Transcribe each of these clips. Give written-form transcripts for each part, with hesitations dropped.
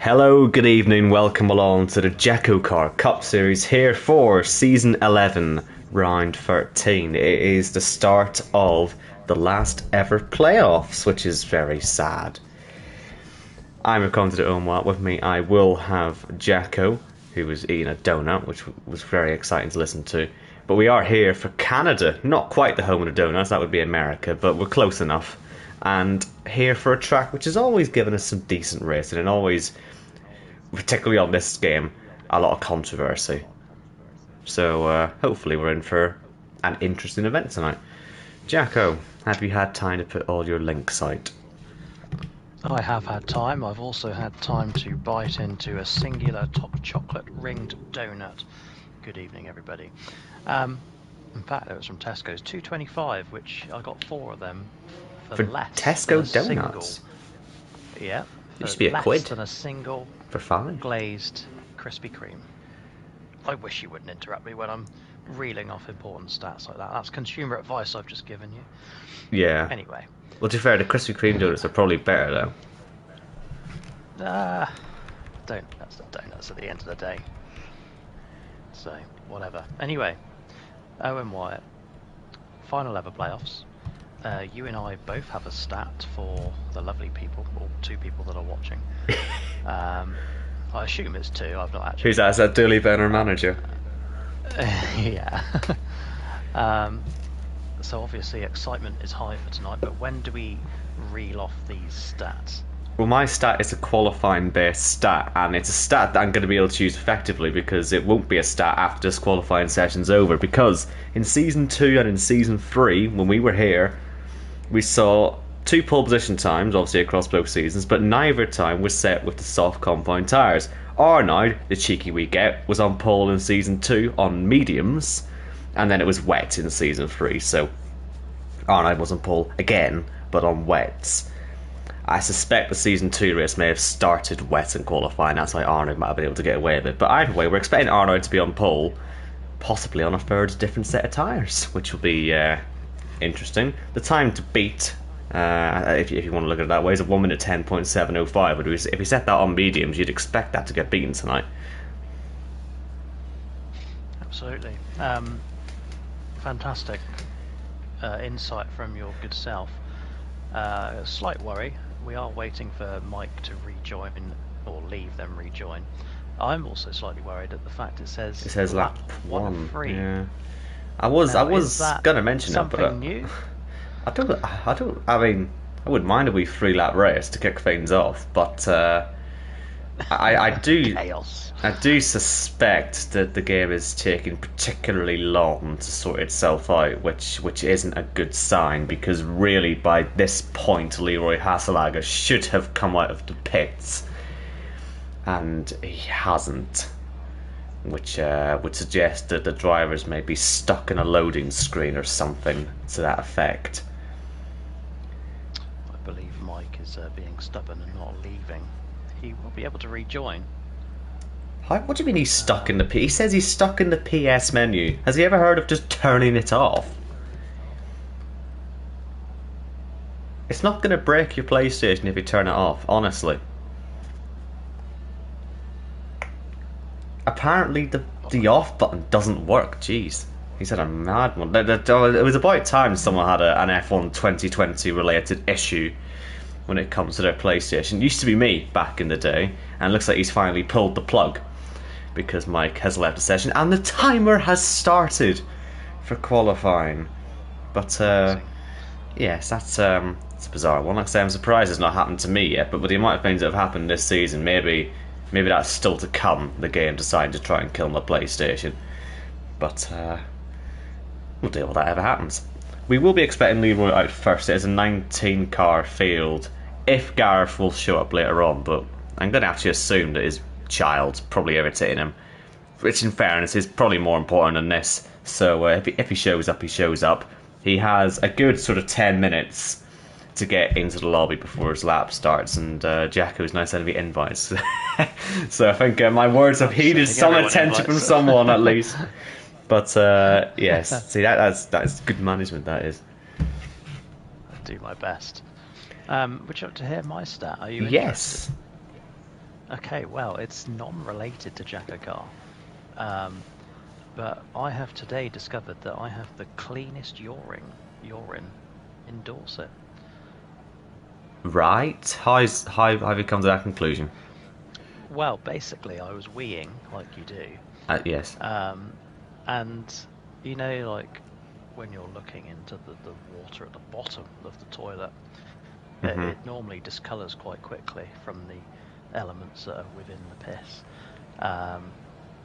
Hello, good evening, welcome along to the JACKOCAR Cup Series here for Season 11, Round 13. It is the start of the last ever playoffs, which is very sad. I'm Raconte de Omwa. With me I will have Jacko, who was eating a donut, which was very exciting to listen to. But we are here for Canada, not quite the home of the donuts, that would be America, but we're close enough. And here for a track which has always given us some decent racing and always, particularly on this game, a lot of controversy. So hopefully we're in for an interesting event tonight. Jacko, have you had time to put all your links out? I have had time. I've also had time to bite into a singular top chocolate ringed donut. Good evening, everybody. In fact, it was from Tesco's, $2.25, which I got 4 of them for less Tesco than a donuts. Single. Yeah, used to be a less quid than a single for $5 glazed Krispy Kreme. I wish you wouldn't interrupt me when I'm reeling off important stats like that. That's consumer advice I've just given you. Yeah. Anyway. Well, to be fair, the Krispy Kreme donuts are probably better though. Donuts are donuts at the end of the day. So, whatever. Anyway, Owen Wyatt, final ever playoffs. You and I both have a stat for the lovely people, or 2 people that are watching. I assume it's 2, I've not actually... Who's that? Is that Dooley Benner manager? Yeah. So obviously excitement is high for tonight, but when do we reel off these stats? Well, my stat is a qualifying based stat, and it's a stat that I'm going to be able to use effectively because it won't be a stat after this qualifying session's over, because in Season 2 and in Season 3, when we were here, we saw 2 pole position times, obviously across both seasons, but neither time was set with the soft compound tyres. Arnaud, the cheeky wee get, was on pole in Season 2 on mediums, and then it was wet in Season 3, so Arnaud was on pole again, but on wets. I suspect the Season 2 race may have started wet in qualifying, that's why Arnaud might have been able to get away with it. But either way, we're expecting Arnaud to be on pole, possibly on a third different set of tyres, which will be interesting. The time to beat, if you want to look at it that way, is a 1 minute 10.705. If we set that on mediums, you'd expect that to get beaten tonight. Absolutely. Fantastic insight from your good self. Slight worry. We are waiting for Mike to rejoin, or leave them rejoin. I'm also slightly worried at the fact it says lap 1 of 3. Yeah. I was gonna mention that, but new? I mean, I wouldn't mind a wee 3-lap race to kick things off, but I do Chaos. I do suspect that the game is taking particularly long to sort itself out, which isn't a good sign, because really by this point Leroy Hasselagger should have come out of the pits, and he hasn't, which would suggest that the drivers may be stuck in a loading screen or something to that effect. I believe Mike is being stubborn and not leaving. He will be able to rejoin. What do you mean he's stuck in the He says he's stuck in the PS menu. Has he ever heard of just turning it off? It's not going to break your PlayStation if you turn it off, honestly. Apparently the off button doesn't work. Jeez. He said a mad one. It was about time someone had an F1 2020 related issue when it comes to their PlayStation. It used to be me back in the day, and it looks like he's finally pulled the plug, because Mike has left the session and the timer has started for qualifying. But yes, that's a bizarre one. Like I say, I'm surprised it's not happened to me yet, but with the amount of things that have happened this season, maybe that's still to come, the game deciding to try and kill my PlayStation. But we'll deal with that if it happens. We will be expecting Leroy out first. It is a 19-car field, if Gareth will show up later on, but I'm going to actually assume that his child's probably irritating him, which in fairness is probably more important than this. So if he shows up, he shows up. He has a good sort of 10 minutes to get into the lobby before his lap starts, and Jacko's now sending me invites. So I think my words have heeded some attention from someone at least. But yes, see, that's good management, that is. I'll do my best. Would you like to hear my stat? Are you interested? Yes. Okay, well, it's non-related to JACKOCAR. But I have today discovered that I have the cleanest urine in Dorset. Right? How have you come to that conclusion? Well, basically, I was weeing like you do, Yes. and you know, like when you're looking into the water at the bottom of the toilet, Hmm. it normally discolours quite quickly from the elements that are within the piss.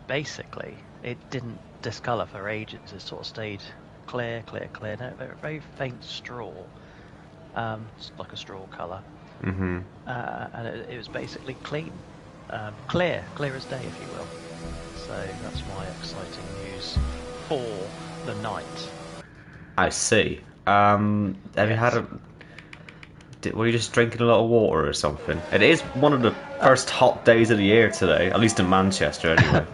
Basically, it didn't discolour for ages. It sort of stayed clear. No, very faint straw, it's like a straw colour, Hmm. and it was basically clean, clear as day, if you will. So that's my exciting news for the night. I see. Have you had Yes. a? Were you just drinking a lot of water or something? It is one of the first hot days of the year today, at least in Manchester, anyway.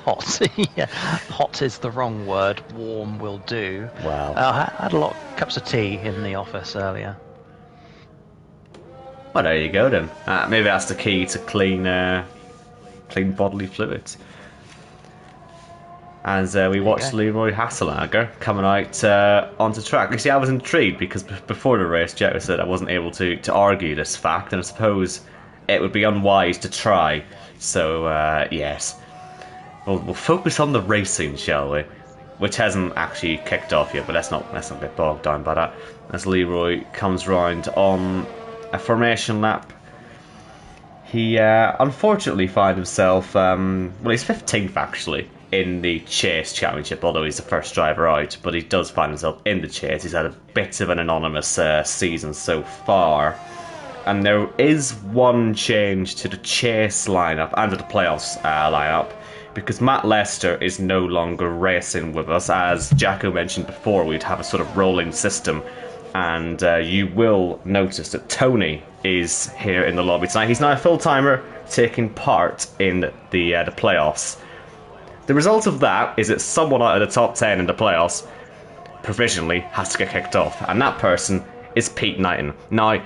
Hot, yeah. Hot is the wrong word. Warm will do. Wow. I had a lot of cups of tea in the office earlier. Well, there you go then. Maybe that's the key to clean bodily fluids. As we watched Leroy Hasselager coming out onto track. You see, I was intrigued because before the race, Jacko said I wasn't able to argue this fact, and I suppose it would be unwise to try. So, yes. We'll focus on the racing, shall we? Which hasn't actually kicked off yet, but let's not get bogged down by that. As Leroy comes round on a formation lap, he unfortunately found himself, well, he's 15th actually in the Chase Championship, although he's the first driver out, but he does find himself in the Chase. He's had a bit of an anonymous season so far. And there is one change to the Chase lineup and to the playoffs lineup, because Matt Lester is no longer racing with us. As Jacko mentioned before, we'd have a sort of rolling system, and you will notice that Tony is here in the lobby tonight. He's now a full-timer taking part in the playoffs. The result of that is that someone out of the top 10 in the playoffs provisionally has to get kicked off, and that person is Pete Knighton. Now,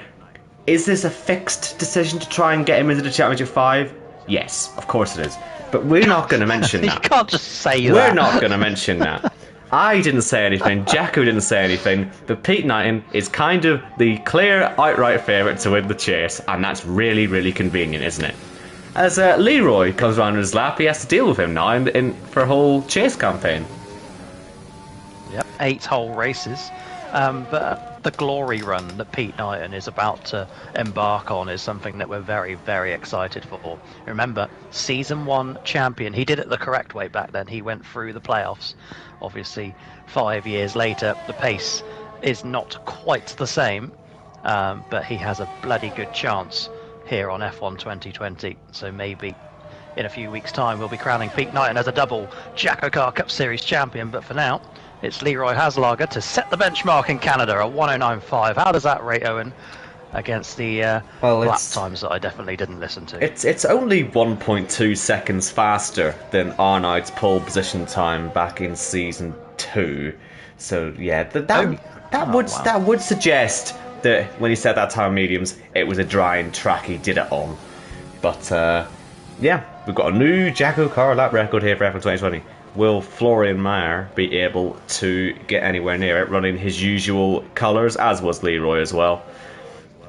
is this a fixed decision to try and get him into the Championship 5? Yes, of course it is. But we're not going to mention that. You can't just say that. We're not going to mention that. I didn't say anything, Jacko didn't say anything, but Pete Knighton is kind of the clear, outright favourite to win the Chase, and that's really, really convenient, isn't it? As Leroy comes around in his lap, he has to deal with him now for a whole Chase campaign. Yep, 8 whole races. But the glory run that Pete Knighton is about to embark on is something that we're very, very excited for. Remember, Season 1 champion. He did it the correct way back then. He went through the playoffs. Obviously, 5 years later, the pace is not quite the same, but he has a bloody good chance here on F1 2020. So maybe in a few weeks' time, we'll be crowning Pete Knighton as a double JACKOCAR Cup Series champion. But for now, it's Leroy Hasselager to set the benchmark in Canada, a 109.5. How does that rate, Owen, against the lap times that I definitely didn't listen to? It's only 1.2 seconds faster than Arnoud's pole position time back in Season 2. So, yeah, that would suggest that when he said that time mediums, it was a drying track he did it on. But, yeah, we've got a new JACKOCAR lap record here for F1 2020. Will Florian Mayer be able to get anywhere near it, running his usual colours, as was Leroy as well,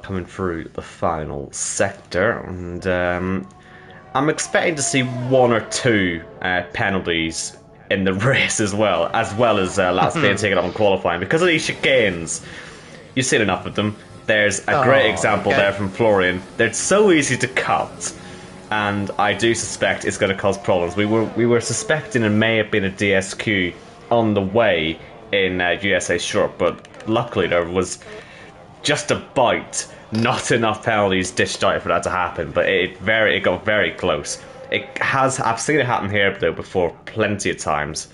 coming through the final sector? And I'm expecting to see 1 or 2 penalties in the race as well as laps being taken up in qualifying because of these chicanes. You've seen enough of them. There's a great example there from Florian. They're so easy to cut, and I do suspect it's going to cause problems. We were suspecting it may have been a DSQ on the way in USA Short, but luckily there was just about not enough penalties dished out for that to happen. But it got very close. I've seen it happen here though before plenty of times,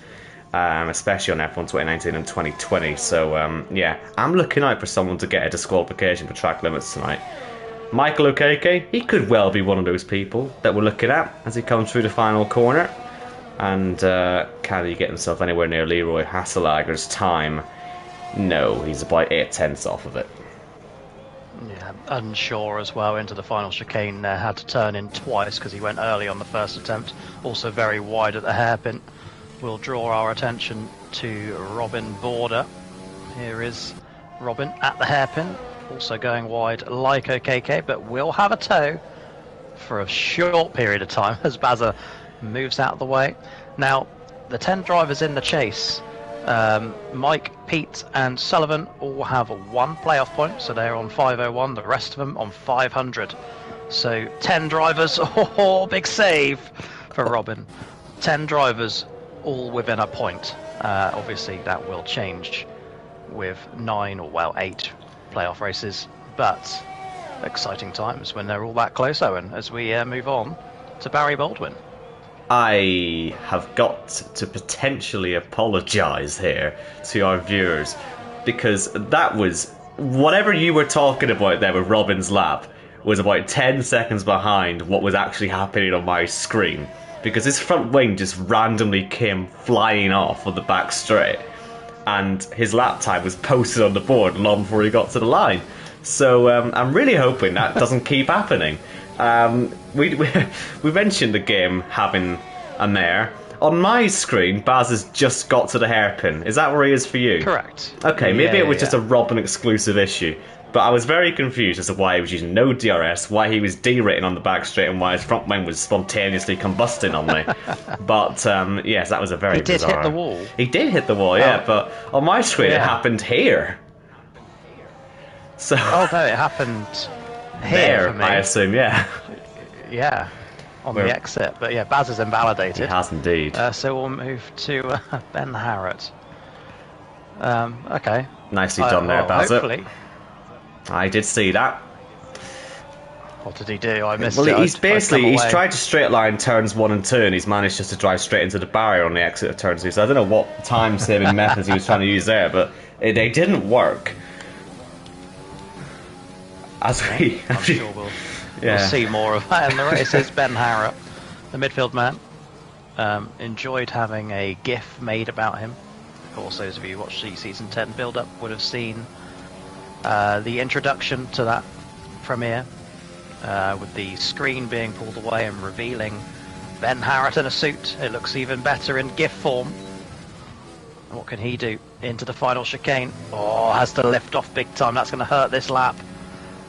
especially on F1 2019 and 2020. So yeah, I'm looking out for someone to get a disqualification for track limits tonight. Michael Okeke, he could well be one of those people that we're looking at as he comes through the final corner. And can he get himself anywhere near Leroy Hasselager's time? No, he's about 8/10 off of it. Yeah, unsure as well into the final chicane there. Had to turn in twice because he went early on the first attempt. Also very wide at the hairpin. We'll draw our attention to Robin Border. Here is Robin at the hairpin. Also going wide like OKK, but will have a tow for a short period of time as Bazza moves out of the way. Now, the 10 drivers in the chase, Mike, Pete and Sullivan all have 1 playoff point, so they're on 501, the rest of them on 500. So 10 drivers, oh, big save for Robin. 10 drivers all within a point. Obviously that will change with 9 or well 8 playoff races, but exciting times when they're all that close, Owen, as we move on to Barry Baldwin. I have got to potentially apologise here to our viewers, because that was, whatever you were talking about there with Robin's lap, was about 10 seconds behind what was actually happening on my screen, because his front wing just randomly came flying off of the back straight, and his lap time was posted on the board long before he got to the line. So I'm really hoping that doesn't keep happening. We mentioned the game having a mare. On my screen, Baz has just got to the hairpin. Is that where he is for you? Correct. Okay, maybe it was just a Robin exclusive issue. But I was very confused as to why he was using no DRS, why he was derating on the back straight, and why his front wing was spontaneously combusting on me. But yes, that was a very bizarre. He did hit the wall. He did hit the wall, yeah. But on my screen, it happened here. So. Oh no, it happened here there, for me. I assume, yeah. Yeah, on the exit. But yeah, Baz is invalidated. He has indeed. So we'll move to Ben Harrott. Okay. Nicely done there, Baz. Hopefully. I did see that. What did he do? I missed it. Well, he's he's tried to straight line turns 1 and 2, and he's managed just to drive straight into the barrier on the exit of turn 2. So I don't know what time-saving methods he was trying to use there, but they didn't work. I'm sure we'll see more of that in the race. It's Ben Harrott, the midfield man. Enjoyed having a GIF made about him. Of course, those of you who watched the Season 10 build-up would have seen the introduction to that premiere, with the screen being pulled away and revealing Ben Harrott in a suit. It looks even better in GIF form. What can he do into the final chicane? Oh, has to lift off big time. That's going to hurt this lap.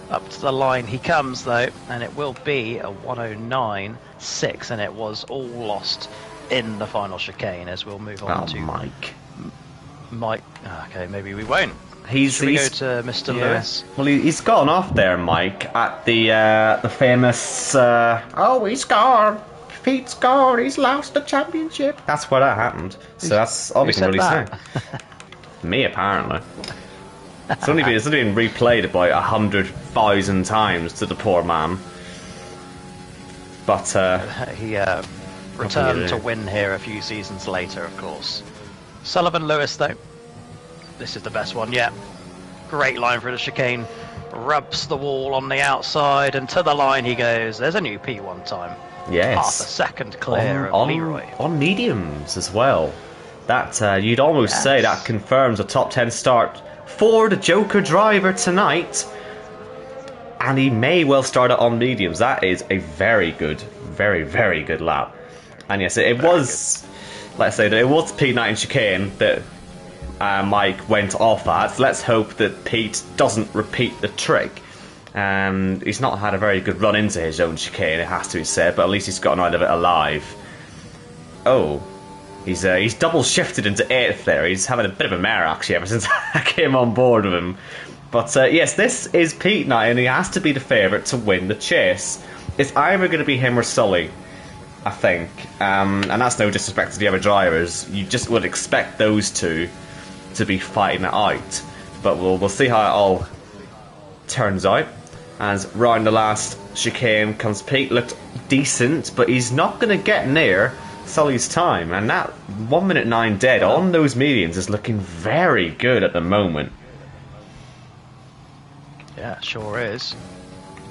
Up to the line he comes though, and it will be a 109.6, and it was all lost in the final chicane. As we'll move on to Mike. Okay, maybe we won't. Should we go to Mr. Lewis? Well, he's gone off there, Mike, at the famous. Oh, he scored. Pete scored. He's lost the championship. That's where that happened. So that's all we can really say. Me, apparently. It's only been replayed about 100,000 times to the poor man. But he returned to win here a few seasons later, of course. Sullivan Lewis, though, this is the best one yet. Great line through the chicane, rubs the wall on the outside, and to the line he goes. There's a new P1 time. Yes, half a second clear of Leroy on mediums as well. That you'd almost say that confirms a top 10 start for the Joker driver tonight, and he may well start it on mediums. That is a very good, very, very good lap. And yes, it was, let's say that it was Pete Knight and chicane that Mike went off at. Let's hope that Pete doesn't repeat the trick. He's not had a very good run into his own chicane, it has to be said, but at least he's gotten out of it alive. Oh. He's double shifted into 8th there. He's having a bit of a mare actually ever since I came on board with him. But yes, this is Pete Knight, and he has to be the favourite to win the chase. It's either going to be him or Sully, I think. And that's no disrespect to the other drivers. You just would expect those two to be fighting it out. But we'll see how it all turns out. As round the last chicane comes Pete. Looked decent, but he's not going to get near Sully's time, and that 1:09 dead on those medians is looking very good at the moment. Yeah, sure is.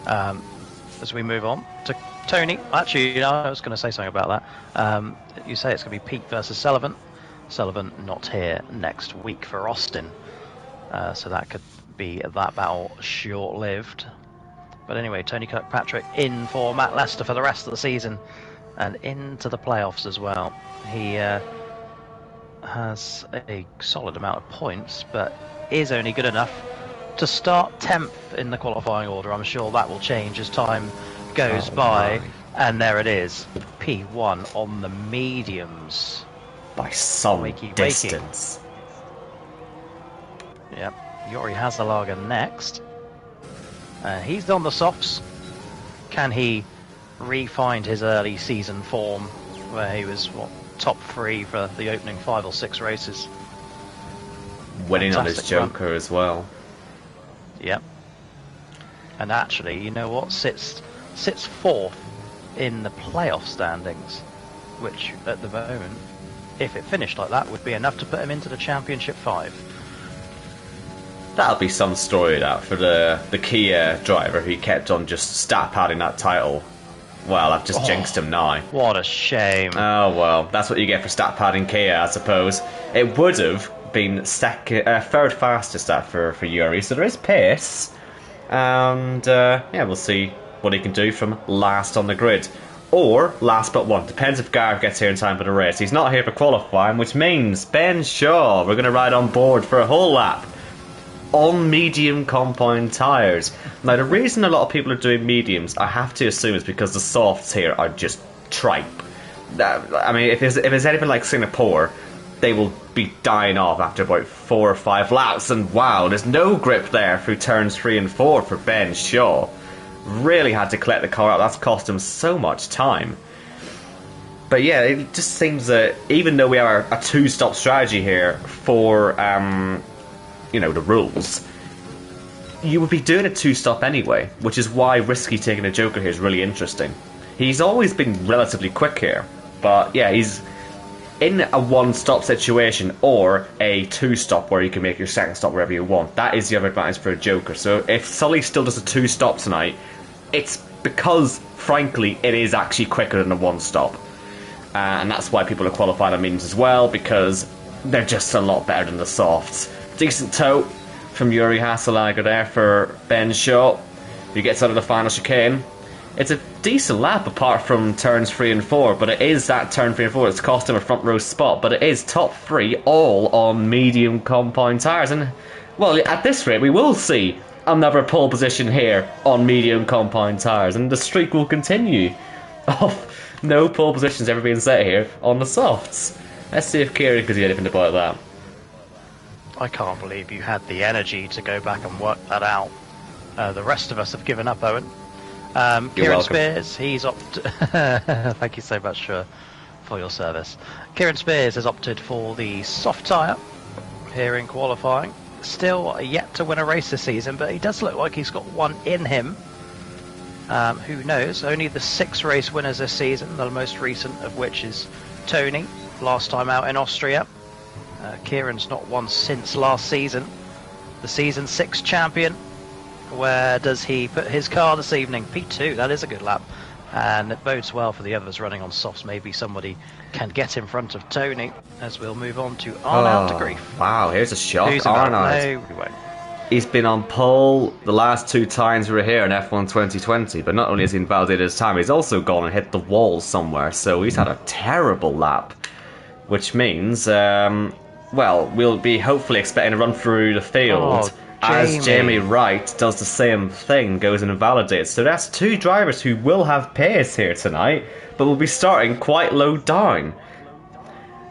As we move on to Tony, actually, I was going to say something about that. You say it's going to be Pete versus Sullivan. Sullivan not here next week for Austin, so that could be that battle short-lived. But anyway, Tony Kirkpatrick in for Matt Lester for the rest of the season and into the playoffs as well. He has a solid amount of points, but is only good enough to start 10th in the qualifying order. I'm sure that will change as time goes by. Right. And there it is, P1 on the mediums. By some Wakey, distance. wakey. Yep, Yori Haselager next. He's on the softs. Can he re-find his early season form where he was, top 3 for the opening 5 or 6 races? Winning on his Fantastic Joker run. as well. Yep. And actually, you know what? Sits 4th in the playoff standings, which at the moment, if it finished like that, would be enough to put him into the Championship 5. That'll be some story, that, for the Kia driver who kept on just stat padding that title. Well, I've just jinxed him now. What a shame. Oh well, that's what you get for stat padding Kia, I suppose. It would have been third fastest for Yuri, so there is pace. And yeah, we'll see what he can do from last on the grid. Or last but one. Depends if Gareth gets here in time for the race. He's not here for qualifying, which means Ben Shaw, we're going to ride on board for a whole lap on medium compound tyres. Now, the reason a lot of people are doing mediums, I have to assume, is because the softs here are just tripe. I mean, if it's anything like Singapore, they will be dying off after about 4 or 5 laps, and wow, there's no grip there through turns 3 and 4 for Ben Shaw. Really had to collect the car out. That's cost him so much time. But yeah, it just seems that even though we are a 2-stop strategy here for the rules, you would be doing a 2-stop anyway, which is why Risky taking a Joker here is really interesting. He's always been relatively quick here, but yeah, he's in a 1-stop situation or a 2-stop where you can make your second stop wherever you want. That is the other advantage for a Joker. So if Sully still does a 2-stop tonight, it's because, frankly, it is actually quicker than a 1-stop. And that's why people are qualified on mediums as well, because they're just a lot better than the softs. Decent tow from Yuri Haselager there for Ben Shaw, who gets out of the final chicane. It's a decent lap apart from turns 3 and 4, but it is that turn 3 and 4 that's cost him a front row spot, but it is top 3 all on medium compound tyres. And, well, at this rate, we will see another pole position here on medium compound tyres, and the streak will continue of no pole positions ever being set here on the softs. Let's see if Kieran could do anything about that. I can't believe you had the energy to go back and work that out. The rest of us have given up, Owen. Kieran Spears, he's opted. Thank you so much for your service. Kieran Spears has opted for the soft tyre here in qualifying. Still yet to win a race this season, but he does look like he's got one in him. Who knows? Only the 6 race winners this season, the most recent of which is Tony, last time out in Austria. Kieran's not won since last season. The season 6 champion. Where does he put his car this evening? P2, that is a good lap. And it bodes well for the others running on softs. Maybe somebody can get in front of Tony as we'll move on to Arnaud de Grief. Wow, here's a shock. Who's Arnaud. No, we won't. He's been on pole the last 2 times we were here in F1 2020, but not only has he invalidated his time, he's also gone and hit the wall somewhere, so he's had a terrible lap. Which means, well, we'll be hopefully expecting a run through the field. As Jamie Wright does the same thing, goes and invalidates. So that's 2 drivers who will have pace here tonight, but will be starting quite low down.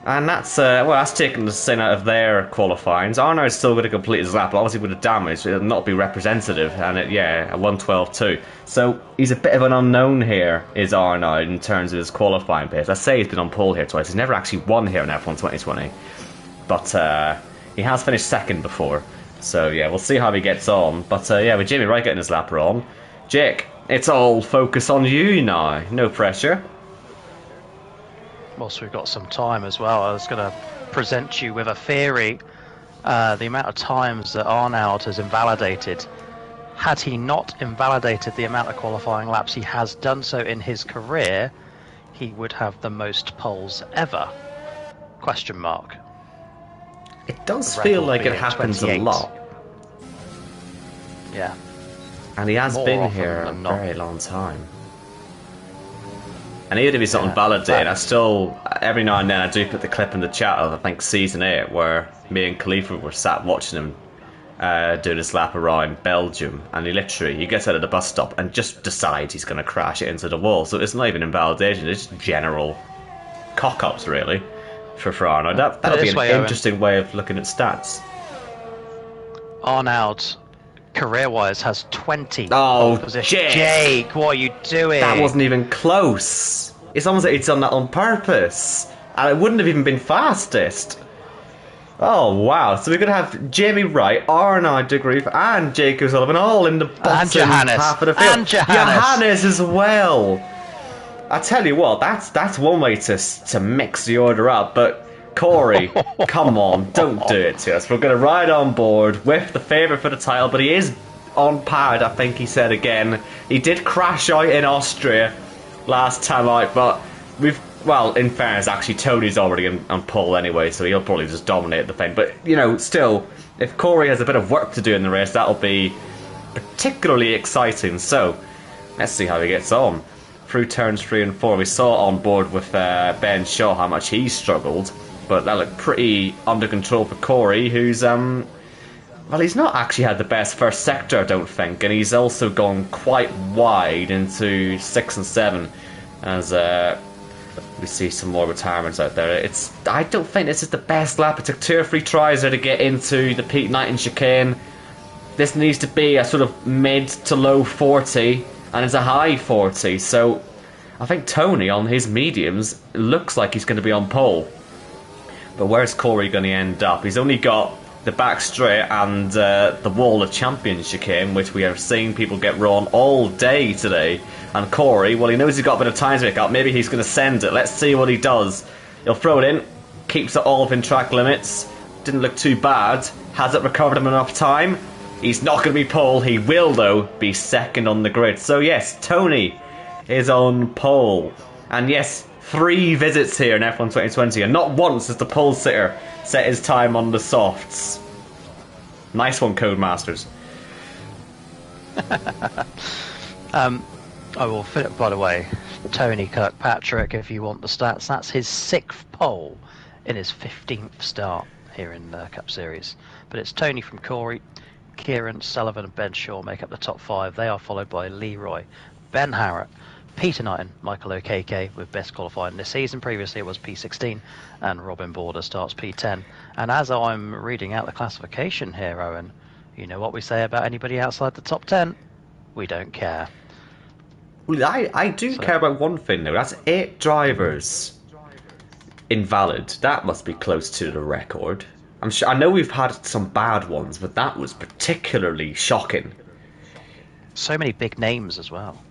And that's, that's taken the sin out of their qualifyings. Arnaud is still going to complete his lap, but obviously with the damage, it'll not be representative. And a 1:12.2. So he's a bit of an unknown here, is Arnaud, in terms of his qualifying pace. I say he's been on pole here twice. He's never actually won here in F1 2020. But he has finished second before. So yeah, we'll see how he gets on. But yeah, with Jamie Wright getting his lap on, Jake, it's all focus on you now. No pressure. Whilst we've got some time as well, I was going to present you with a theory. The amount of times that Arnaud has invalidated. Had he not invalidated the amount of qualifying laps he has done so in his career, he would have the most poles ever. Question mark. It does feel like it happens 28. A lot. Yeah. And he has More been often here a than not. very long time. And even if he's not Yeah, invalidated, I but- still, every now and then, I do put the clip in the chat of, I think, season 8, where me and Khalifa were sat watching him doing his lap around Belgium, and he gets out of the bus stop and just decides he's going to crash it into the wall. So it's not even invalidation, it's just general cock-ups, really, for Arnaud. That Put it would be this an way, Owen. interesting way of looking at stats. Arnaud, career-wise, has 20 Oh, pole positions. Jake! Jake, what are you doing? That wasn't even close. It's almost like it's done that on purpose. And it wouldn't have even been fastest. Oh, wow. So we're going to have Jamie Wright, Arnaud de Groot, and Jake O'Sullivan all in the bottom Johannes. half of the field. And Johannes. as well. I tell you what, that's one way to mix the order up, but Corey, come on, don't do it to us. We're going to ride on board with the favourite for the title, but he is on pad, I think he said again. He did crash out in Austria last time out, but well, in fairness, actually, Tony's already on pole anyway, so he'll probably just dominate the thing. But, still, if Corey has a bit of work to do in the race, that'll be particularly exciting. So, let's see how he gets on. Through turns 3 and 4, we saw on board with Ben Shaw how much he struggled, but that looked pretty under control for Corey, who's, well, he's not actually had the best first sector, I don't think, and he's also gone quite wide into 6 and 7, as we see some more retirements out there. I don't think this is the best lap. It took 2 or 3 tries there to get into the Pete Knighton chicane. This needs to be a sort of mid to low 40, and it's a high 40, so I think Tony on his mediums looks like he's going to be on pole. But where's Corey going to end up? He's only got the back straight and the wall of champions chicane, which we have seen people get wrong all day today. And Corey, well, he knows he's got a bit of time to make up. Maybe he's going to send it. Let's see what he does. He'll throw it in, keeps it all within track limits. Didn't look too bad. Has it recovered him enough time? He's not going to be pole. He will, though, be second on the grid. So, yes, Tony is on pole. And, yes, 3 visits here in F1 2020, and not once has the pole sitter set his time on the softs. Nice one, Codemasters. I will fit it, by the way, Tony Kirkpatrick, if you want the stats, that's his 6th pole in his 15th start here in the Cup Series. But it's Tony from Corey, Kieran, Sullivan and Ben Shaw make up the top 5. They are followed by Leroy, Ben Harrott, Peter Knighton, Michael Okeke with best qualifying this season. Previously it was P16, and Robin Border starts P10. And as I'm reading out the classification here, Owen, you know what we say about anybody outside the top 10? We don't care. Well, I do care about one thing, though. That's 8 drivers invalid. That must be close to the record. I'm sure. I know we've had some bad ones, but that was particularly shocking. So many big names as well.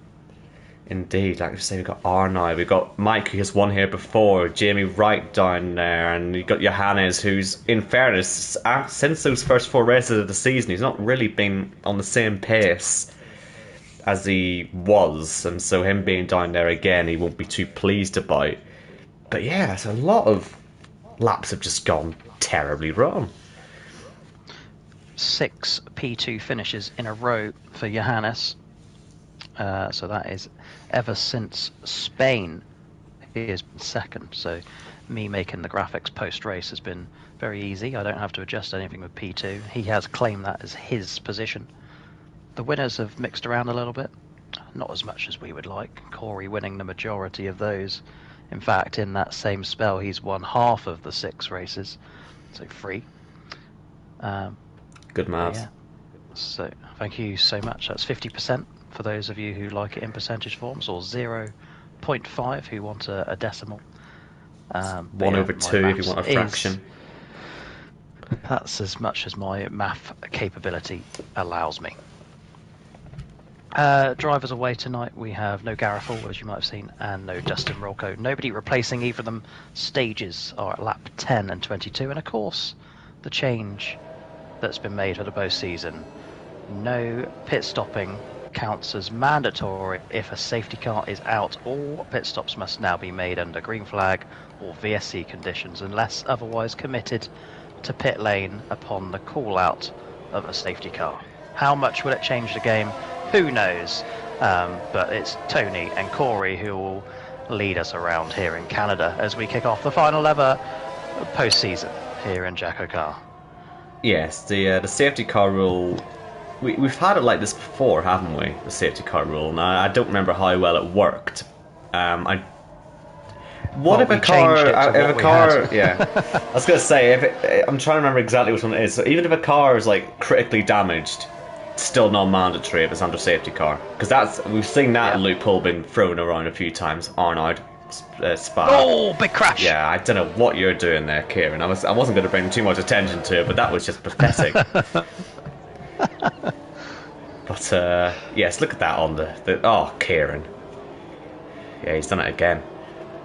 Indeed, like you say, we've got Arnaud, we've got Mike, who has won here before, Jamie Wright down there, and you've got Johannes, who's, in fairness, since those first 4 races of the season, he's not really been on the same pace as he was, and so him being down there again, he won't be too pleased about. But yeah, so a lot of laps have just gone terribly wrong. 6 P2 finishes in a row for Johannes. So that is ever since Spain. He has been second. So me making the graphics post-race has been very easy. I don't have to adjust anything with P2. He has claimed that as his position. The winners have mixed around a little bit. Not as much as we would like. Corey winning the majority of those. In fact, in that same spell, he's won half of the 6 races. So 3. Good maths. Yeah. So thank you so much. That's 50% for those of you who like it in percentage forms, or 0.5 who want a decimal. 1/2 if you want a fraction. That's as much as my math capability allows me. Drivers away tonight. We have no Garofal, as you might have seen, and no Dustin Rolko. Nobody replacing either of them. Stages are at lap 10 and 22, and of course, the change that's been made for the postseason. No pit stopping counts as mandatory if a safety car is out. All pit stops must now be made under green flag or VSC conditions, unless otherwise committed to pit lane upon the call out of a safety car. How much will it change the game? Who knows? But it's Tony and Corey who will lead us around here in Canada as we kick off the final ever postseason here in JACKOCAR. Yes, the safety car rule. We've had it like this before, haven't we? The safety car rule. Now I don't remember how well it worked. What if a car? Yeah, I was gonna say I'm trying to remember exactly which one it is. So even if a car is like critically damaged, it's still non-mandatory if it's under safety car, because we've seen that loophole been thrown around a few times. Arnold. Spa. Oh, big crash! Yeah, I don't know what you're doing there, Kieran. I wasn't going to bring too much attention to it, but that was just pathetic. But yes, look at that on the oh, Kieran. Yeah, he's done it again.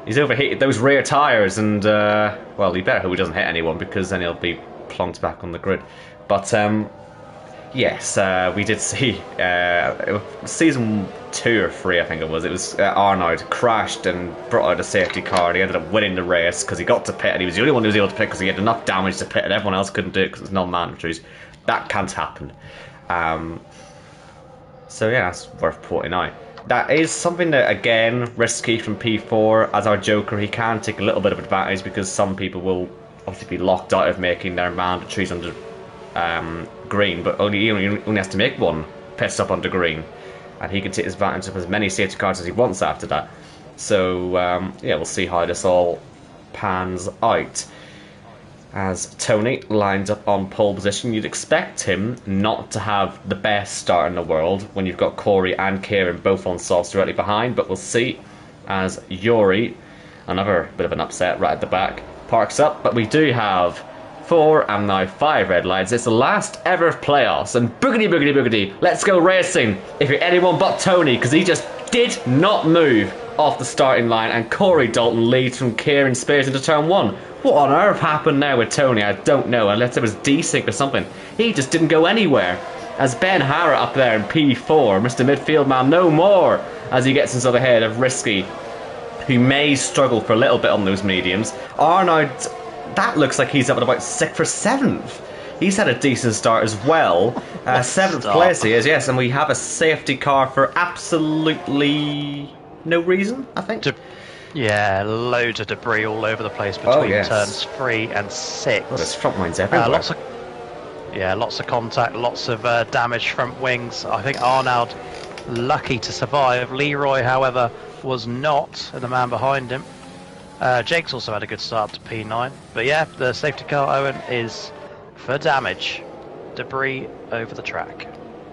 He's overheated those rear tyres, and well, he better hope he doesn't hit anyone, because then he'll be plonked back on the grid. But yes, we did see season 2 or 3, I think it was. It was Arnold crashed and brought out a safety car, and he ended up winning the race because he got to pit, and he was the only one who was able to pit because he had enough damage to pit, and everyone else couldn't do it because it's non-mandatories. That can't happen. So yeah, that's worth pointing out. That is something that, again, risky from P4. As our Joker, he can take a little bit of advantage because some people will obviously be locked out of making their mandatories under green, but he only has to make one pit stop under green, and he can take advantage of as many safety cars as he wants after that. So yeah, we'll see how this all pans out. As Tony lines up on pole position, you'd expect him not to have the best start in the world when you've got Corey and Kieran both on softs directly behind, but we'll see. As Yuri, another bit of an upset right at the back, parks up, but we do have 4 and now 5 red lights. It's the last ever of playoffs, and boogity boogity boogity, let's go racing if you're anyone but Tony, because he just did not move off the starting line, and Corey Dalton leads from Kieran Spears into turn 1. What on earth happened there with Tony? I don't know, unless it was desync or something. He just didn't go anywhere. As Ben Harrett up there in P4, Mr. Midfield Man no more, as he gets himself ahead of Risky, who may struggle for a little bit on those mediums. Arnold, that looks like he's up at about 6th or 7th. He's had a decent start as well. 7th place he is, yes, and we have a safety car for absolutely no reason, I think. Yeah, loads of debris all over the place between turns 3 and 6. Well, there's front lines everywhere. Lots of contact, lots of damaged front wings. I think Arnold lucky to survive. Leroy, however, was not, and the man behind him. Jake's also had a good start to P9. But yeah, the safety car, Owen, is for damage. Debris over the track.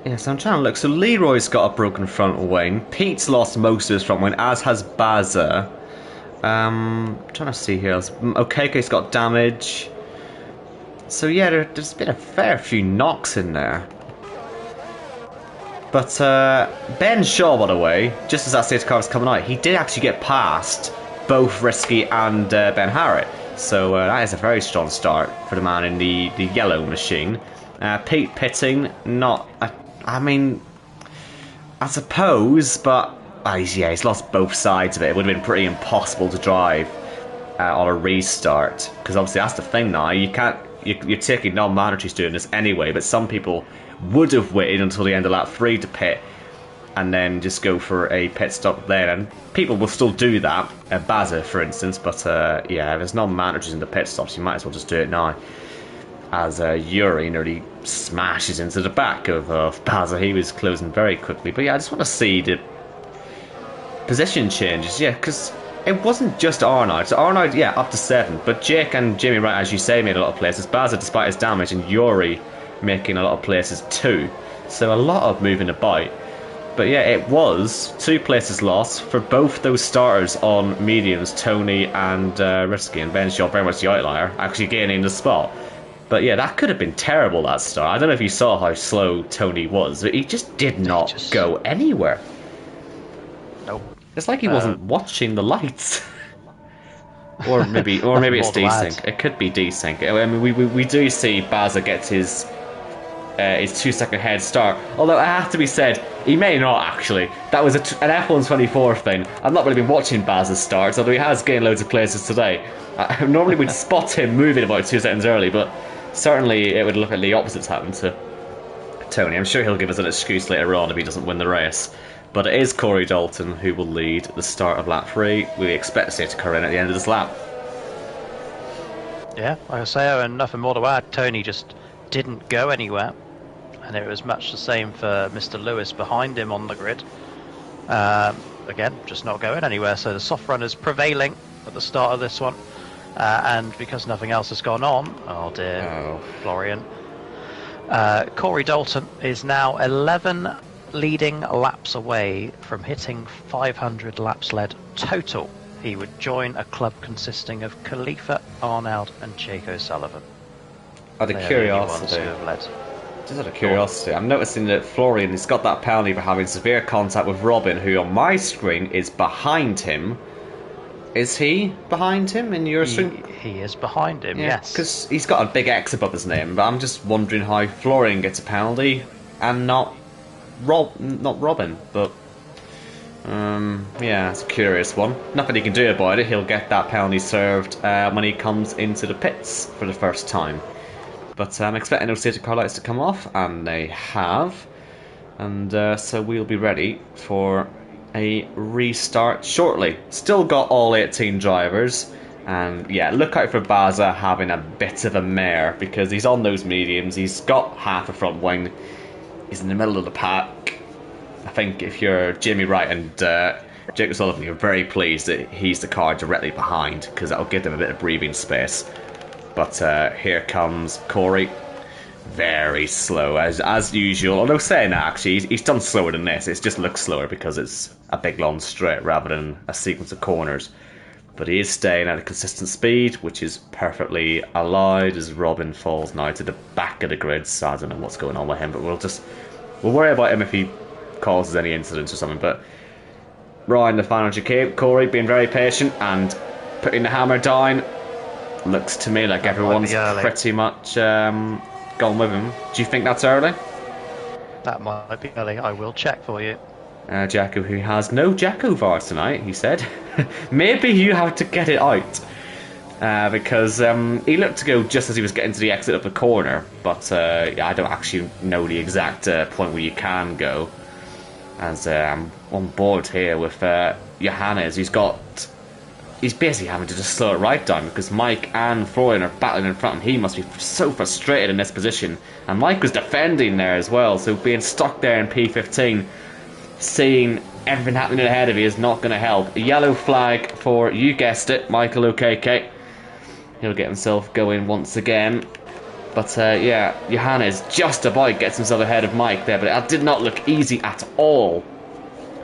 Yes, I'm trying to look. So Leroy's got a broken front wing. Pete's lost most of his front wing, as has Baza. Trying to see here. Okeke's got damage. So yeah, there's been a fair few knocks in there. But Ben Shaw, by the way, just as that safety car was coming out, he did actually get past both Risky and Ben Harrett. So that is a very strong start for the man in the yellow machine. Pete pitting, not... I mean, I suppose, but he's lost both sides of it. It would have been pretty impossible to drive on a restart, because obviously that's the thing now. You can't. You're taking non-mandatories doing this anyway, but some people would have waited until the end of lap 3 to pit, and then just go for a pit stop there. And people will still do that, Baza for instance. But yeah, if there's non-mandatories in the pit stops, you might as well just do it now. As Yuri nearly smashes into the back of Baza. He was closing very quickly. But yeah, I just want to see the position changes. Yeah, because it wasn't just Arnold. So Arnold, yeah, up to 7. But Jake and Jimmy Wright, as you say, made a lot of places. Baza, despite his damage, and Yuri making a lot of places too. So a lot of moving about. But yeah, it was 2 places lost for both those starters on mediums, Tony and Risky, and Ben Shaw very much the outlier, actually gaining the spot. But yeah, that could have been terrible, that start. I don't know if you saw how slow Tony was, but he just did not go anywhere. Nope. It's like he wasn't watching the lights. or maybe it's desync. It could be desync. I mean, we do see Baza gets his 2-second head start. Although it has to be said, he may not actually. That was an F1 24 thing. I've not really been watching Baza's starts, although he has gained loads of places today. Normally we'd spot him moving about 2 seconds early, but certainly it would look like the opposite's happened to Tony. I'm sure he'll give us an excuse later on if he doesn't win the race. But it is Corey Dalton who will lead the start of lap 3. We expect to see it occur in at the end of this lap. Yeah, like I say, and nothing more to add. Tony just didn't go anywhere, and it was much the same for Mr. Lewis behind him on the grid. Again, just not going anywhere. So the soft runners prevailing at the start of this one, and because nothing else has gone on, oh dear, Florian. Corey Dalton is now 11 leading laps away from hitting 500 laps led total. He would join a club consisting of Khalifa, Arnold and Jake O'Sullivan. Out of curiosity, just out of curiosity, I'm noticing that Florian has got that penalty for having severe contact with Robin, who on my screen is behind him. Is he behind him in your screen? He is behind him, yes. Because he's got a big X above his name, but I'm just wondering how Florian gets a penalty and not Robin, but yeah, it's a curious one. Nothing he can do about it. He'll get that penalty served when he comes into the pits for the first time. But I'm expecting those safety car lights to come off, and they have. And so we'll be ready for a restart shortly. Still got all 18 drivers. And yeah, look out for Baza having a bit of a mare, because he's on those mediums. He's got half a front wing. He's in the middle of the pack. I think if you're Jimmy Wright and Jake O'Sullivan, you're very pleased that he's the car directly behind, because that'll give them a bit of breathing space. But here comes Corey. Very slow, as usual. Although saying that, actually, he's done slower than this. It just looks slower because it's a big long straight rather than a sequence of corners. But he is staying at a consistent speed, which is perfectly allowed as Robin falls now to the back of the grid. So I don't know what's going on with him, but we'll worry about him if he causes any incidents or something. But right in the final chicane, Corey being very patient and putting the hammer down. Looks to me like everyone's pretty much gone with him. Do you think that's early? That might be early. I will check for you. Jacko, who has no JACKOCAR tonight, he said. Maybe you have to get it out. Because he looked to go just as he was getting to the exit of the corner. But yeah, I don't actually know the exact point where you can go. As I'm on board here with Johannes, he's basically having to just slow it right down, because Mike and Florian are battling in front, and he must be so frustrated in this position. And Mike was defending there as well, so being stuck there in P15, seeing everything happening ahead of you is not going to help. A yellow flag for, you guessed it, Michael Okeke. He'll get himself going once again. But yeah, Johannes just about gets himself ahead of Mike there, but it did not look easy at all.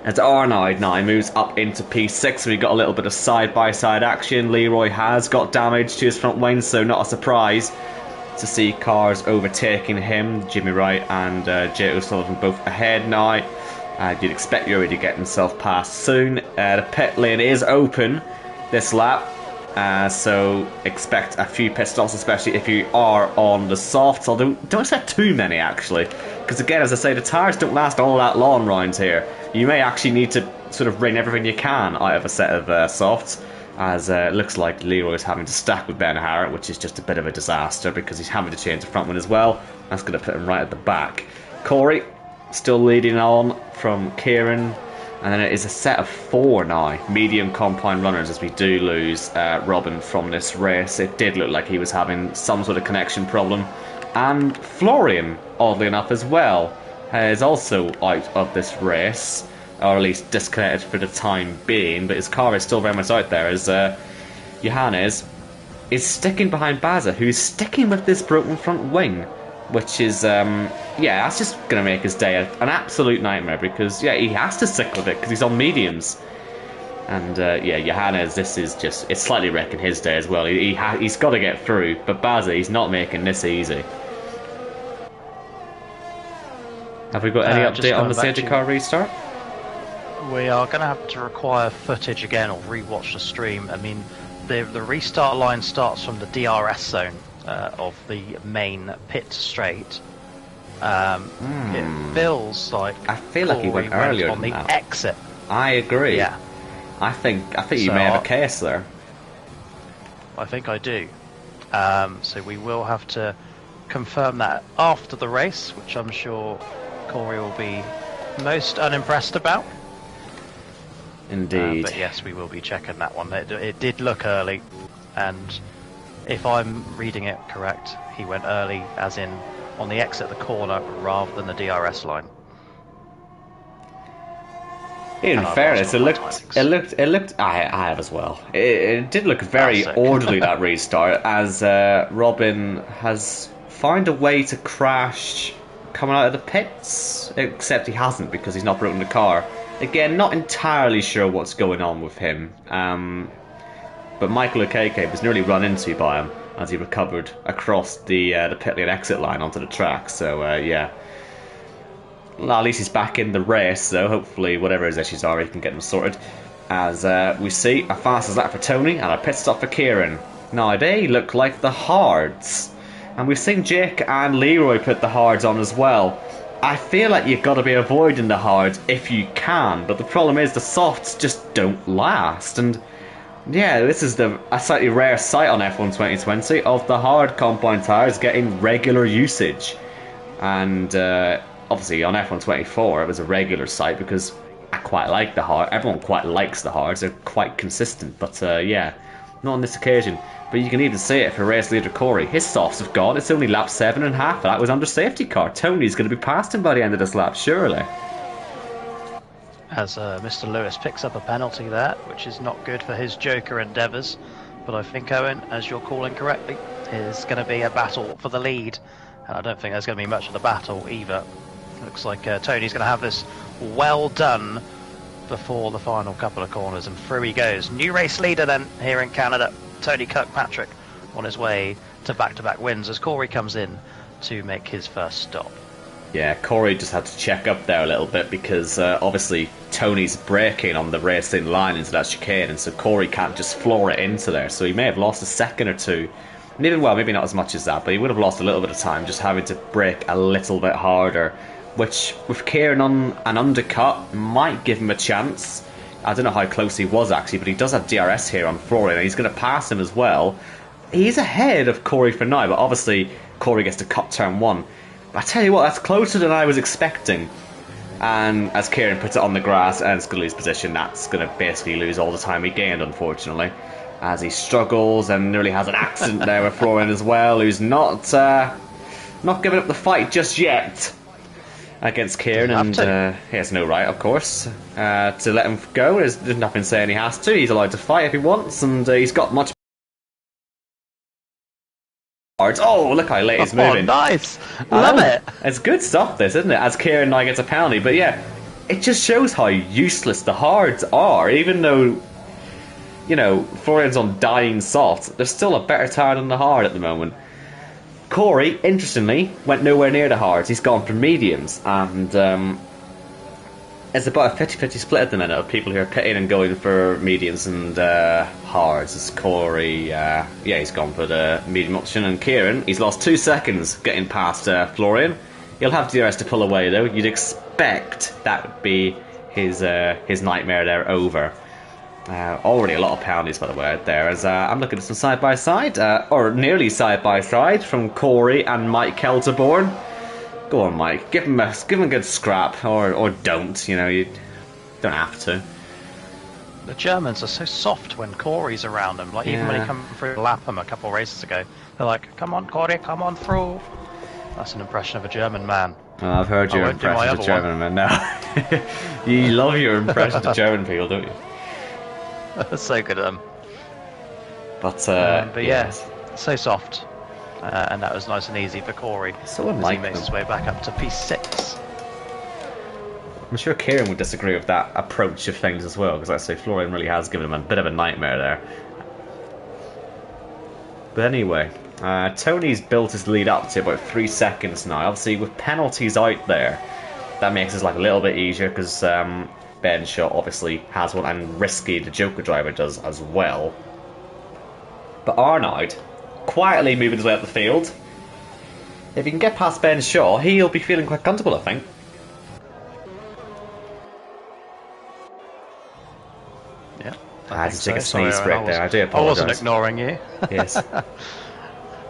As Arnaud now moves up into P6, so we got a little bit of side-by-side action. Leroy has got damage to his front wing, so not a surprise to see cars overtaking him. Jimmy Wright and Jay O'Sullivan both ahead now. You'd expect Yuri to get himself past soon. The pit lane is open this lap, so expect a few pit stops, especially if you are on the softs, although don't expect too many actually, because again, as I say, the tyres don't last all that long round here. You may actually need to sort of wring everything you can out of a set of softs, as it looks like Leroy's having to stack with Ben Harrett, which is just a bit of a disaster because he's having to change the front one as well. That's going to put him right at the back. Corey still leading on from Kieran, and then it is a set of 4 now, medium compound runners, as we do lose Robin from this race. It did look like he was having some sort of connection problem, and Florian, oddly enough as well, is also out of this race, or at least disconnected for the time being, but his car is still very much out there, as Johannes is sticking behind Baza, who's sticking with this broken front wing, which is, yeah, that's just going to make his day an absolute nightmare, because, yeah, he has to stick with it, because he's on mediums. And, yeah, Johannes, this is just, it's slightly wrecking his day as well. He's got to get through, but Baza, he's not making this easy. Have we got any update on the safety car restart? We are going to have to require footage again, or rewatch the stream. I mean, the restart line starts from the DRS zone of the main pit straight. It feels like I feel like he went earlier on the that. exit. I agree. Yeah, I think you may have a case there. I think I do. So we will have to confirm that after the race, which I'm sure Corey will be most unimpressed about. Indeed. But yes, we will be checking that one. It did look early, and if I'm reading it correct, he went early as in on the exit of the corner rather than the DRS line. In fairness, it looked. I have as well. It did look very orderly, that restart, as Robin has found a way to crash coming out of the pits, except he hasn't because he's not broken the car. Again, not entirely sure what's going on with him. But Michael Okeke was nearly run into by him as he recovered across the pit lane exit line onto the track. So yeah. Well, at least he's back in the race, so hopefully whatever his issues are, he can get them sorted. As we see a fastest lap for Tony and a pit stop for Kieran. Now they look like the hards, and we've seen Jake and Leroy put the hards on as well. I feel like you've got to be avoiding the hards if you can, but the problem is the softs just don't last. And yeah, this is a slightly rare sight on F1 2020 of the hard compound tyres getting regular usage. And obviously on F1 24 it was a regular sight because I quite like the hard. Everyone quite likes the hards. They're quite consistent. But yeah, not on this occasion. But you can even see it for race leader Corey. His softs have gone. It's only lap 7.5. That was under safety car. Tony's going to be past him by the end of this lap, surely. As Mr. Lewis picks up a penalty there, which is not good for his Joker endeavours. But I think, Owen, as you're calling correctly, is going to be a battle for the lead. And I don't think there's going to be much of the battle either. Looks like Tony's going to have this well done before the final couple of corners, and through he goes. New race leader then here in Canada, Tony Kirkpatrick, on his way to back-to-back wins as Corey comes in to make his first stop. Yeah, Corey just had to check up there a little bit because obviously Tony's braking on the racing line into that chicane, and so Corey can't just floor it into there, so he may have lost a second or two. And even, well, maybe not as much as that, but he would have lost a little bit of time just having to brake a little bit harder, which with Kieran on an undercut might give him a chance. I don't know how close he was actually, but he does have DRS here on Florian, and he's going to pass him as well. He's ahead of Corey for now, but obviously Corey gets to cut turn 1. But I tell you what, that's closer than I was expecting. And as Kieran puts it on the grass and is going to lose position, that's going to basically lose all the time he gained, unfortunately. As he struggles and nearly has an accident there with Florian as well, who's not giving up the fight just yet against Kieran, and he has no right, of course, to let him go. There's nothing saying he has to. He's allowed to fight if he wants, and he's got much. Oh, look how late he's moving. Oh, nice! Love it! It's good stuff, this, isn't it? As Kieran now gets a penalty, but yeah, it just shows how useless the hards are, even though, you know, Florian's on dying soft. There's still a better tyre than the hard at the moment. Corey, interestingly, went nowhere near the hards. He's gone for mediums, and it's about a 50-50 split at the minute of people who are pitting and going for mediums and hards. It's Corey, yeah, he's gone for the medium option, and Kieran, he's lost 2 seconds getting past Florian. He'll have DRS to pull away though. You'd expect that would be his nightmare there over. Already a lot of penalties, by the way, out there. As I'm looking at some side-by-side, or nearly side-by-side, from Corey and Mike Kelterborn. Go on, Mike. Give him a good scrap, or don't. You know, you don't have to. The Germans are so soft when Corey's around them. Like, even when he came through Lapham a couple of races ago, they're like, "Come on, Corey, come on through." That's an impression of a German man. Well, I've heard your impression of a German man now. You love your impression of German people, don't you? That's so good of them. But yeah, so soft. And that was nice and easy for Corey as he makes his way back up to P6. I'm sure Kieran would disagree with that approach of things as well, because I say Florian really has given him a bit of a nightmare there. But anyway, Tony's built his lead up to about 3 seconds now. Obviously, with penalties out there, that makes it like a little bit easier, because Ben Shaw obviously has one, and Risky, the Joker driver, does as well. But Arnaud, quietly moving his way up the field. If he can get past Ben Shaw, he'll be feeling quite comfortable, I think. Yeah. I had to take a sneeze break there, I do apologise. I wasn't ignoring you. Yes.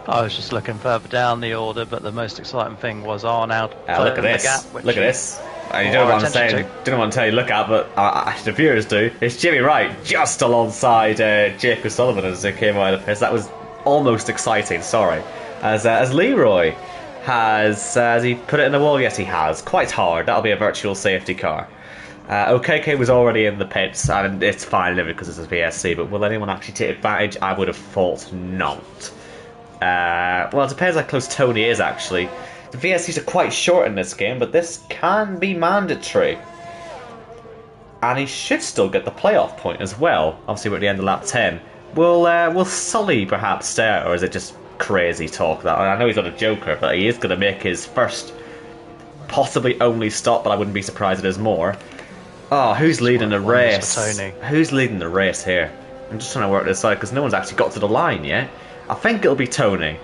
I was just looking further down the order, but the most exciting thing was now Look at closing the this. gap. Which Look at this. You Our don't want to attention say, to. don't want to tell you look at, but the viewers do. It's Jimmy Wright just alongside Jake O'Sullivan as they came out of the pits. That was almost exciting. Sorry, as Leroy has he put it in the wall? Yes, he has. Quite hard. That'll be a virtual safety car. OKK was already in the pits, and it's fine because it's a VSC. But will anyone actually take advantage? I would have thought not. Well, it depends how close Tony is actually. The VSCs are quite short in this game, but this can be mandatory. And he should still get the playoff point as well. Obviously, we're at the end of lap 10. Will Sully perhaps stay out, or is it just crazy talk? That I know he's not a joker, but he is going to make his first, possibly only stop, but I wouldn't be surprised if there's more. Oh, who's leading the race? Tony. Who's leading the race here? I'm just trying to work this out, because no one's actually got to the line yet. I think it'll be Tony.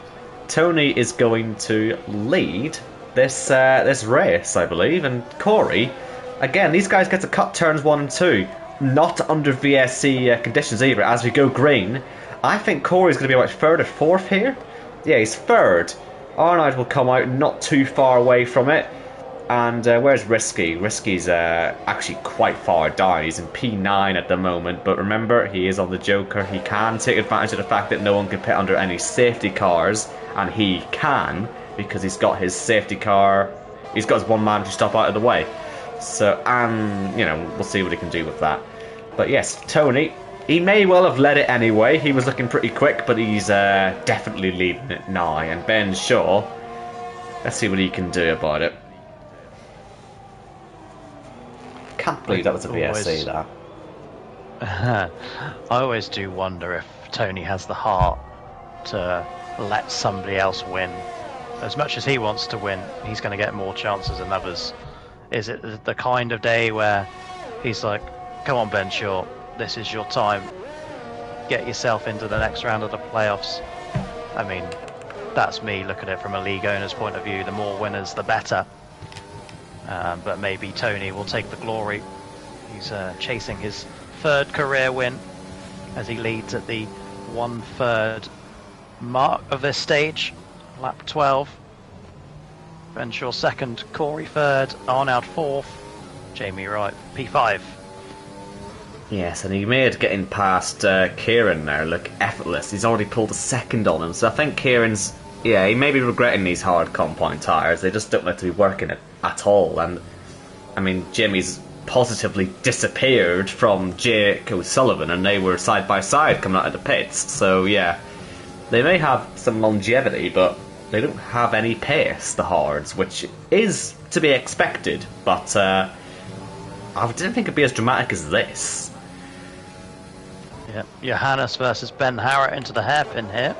Tony is going to lead this race, I believe, and Corey. Again, these guys get to cut turns 1 and 2, not under VSC conditions either. As we go green, I think Corey's going to be about 3rd or 4th here. Yeah, he's 3rd. Arnold will come out not too far away from it. And where's Risky? Risky's actually quite far down. He's in P9 at the moment, but remember, he is on the Joker. He can take advantage of the fact that no one can pit under any safety cars, and he can, because he's got his safety car. He's got his one man to stop out of the way. So, you know, we'll see what he can do with that. But yes, Tony, he may well have led it anyway. He was looking pretty quick, but he's definitely leading it now. And Ben Shaw, let's see what he can do about it. Can't believe that was a VSC, that. I always do wonder if Tony has the heart to let somebody else win. As much as he wants to win, he's going to get more chances than others. Is it the kind of day where he's like, come on Ben Shaw, this is your time, get yourself into the next round of the playoffs? I mean, that's me looking at it from a league owner's point of view. The more winners, the better. But maybe Tony will take the glory. He's chasing his 3rd career win as he leads at the 1/3 mark of this stage. Lap 12. Ben Shaw 2nd, Corey 3rd, Arnold 4th, Jamie Wright P5. Yes, and he made getting past Kieran there look effortless. He's already pulled a 2nd on him, so I think Kieran's, yeah, he may be regretting these hard compound tyres. They just don't like to be working it at all. And I mean, Jimmy's positively disappeared from Jake O'Sullivan, and they were side by side coming out of the pits. So yeah, they may have some longevity, but they don't have any pace, the Hards, which is to be expected. But I didn't think it'd be as dramatic as this. Yeah, Johannes versus Ben Harrett into the hairpin here.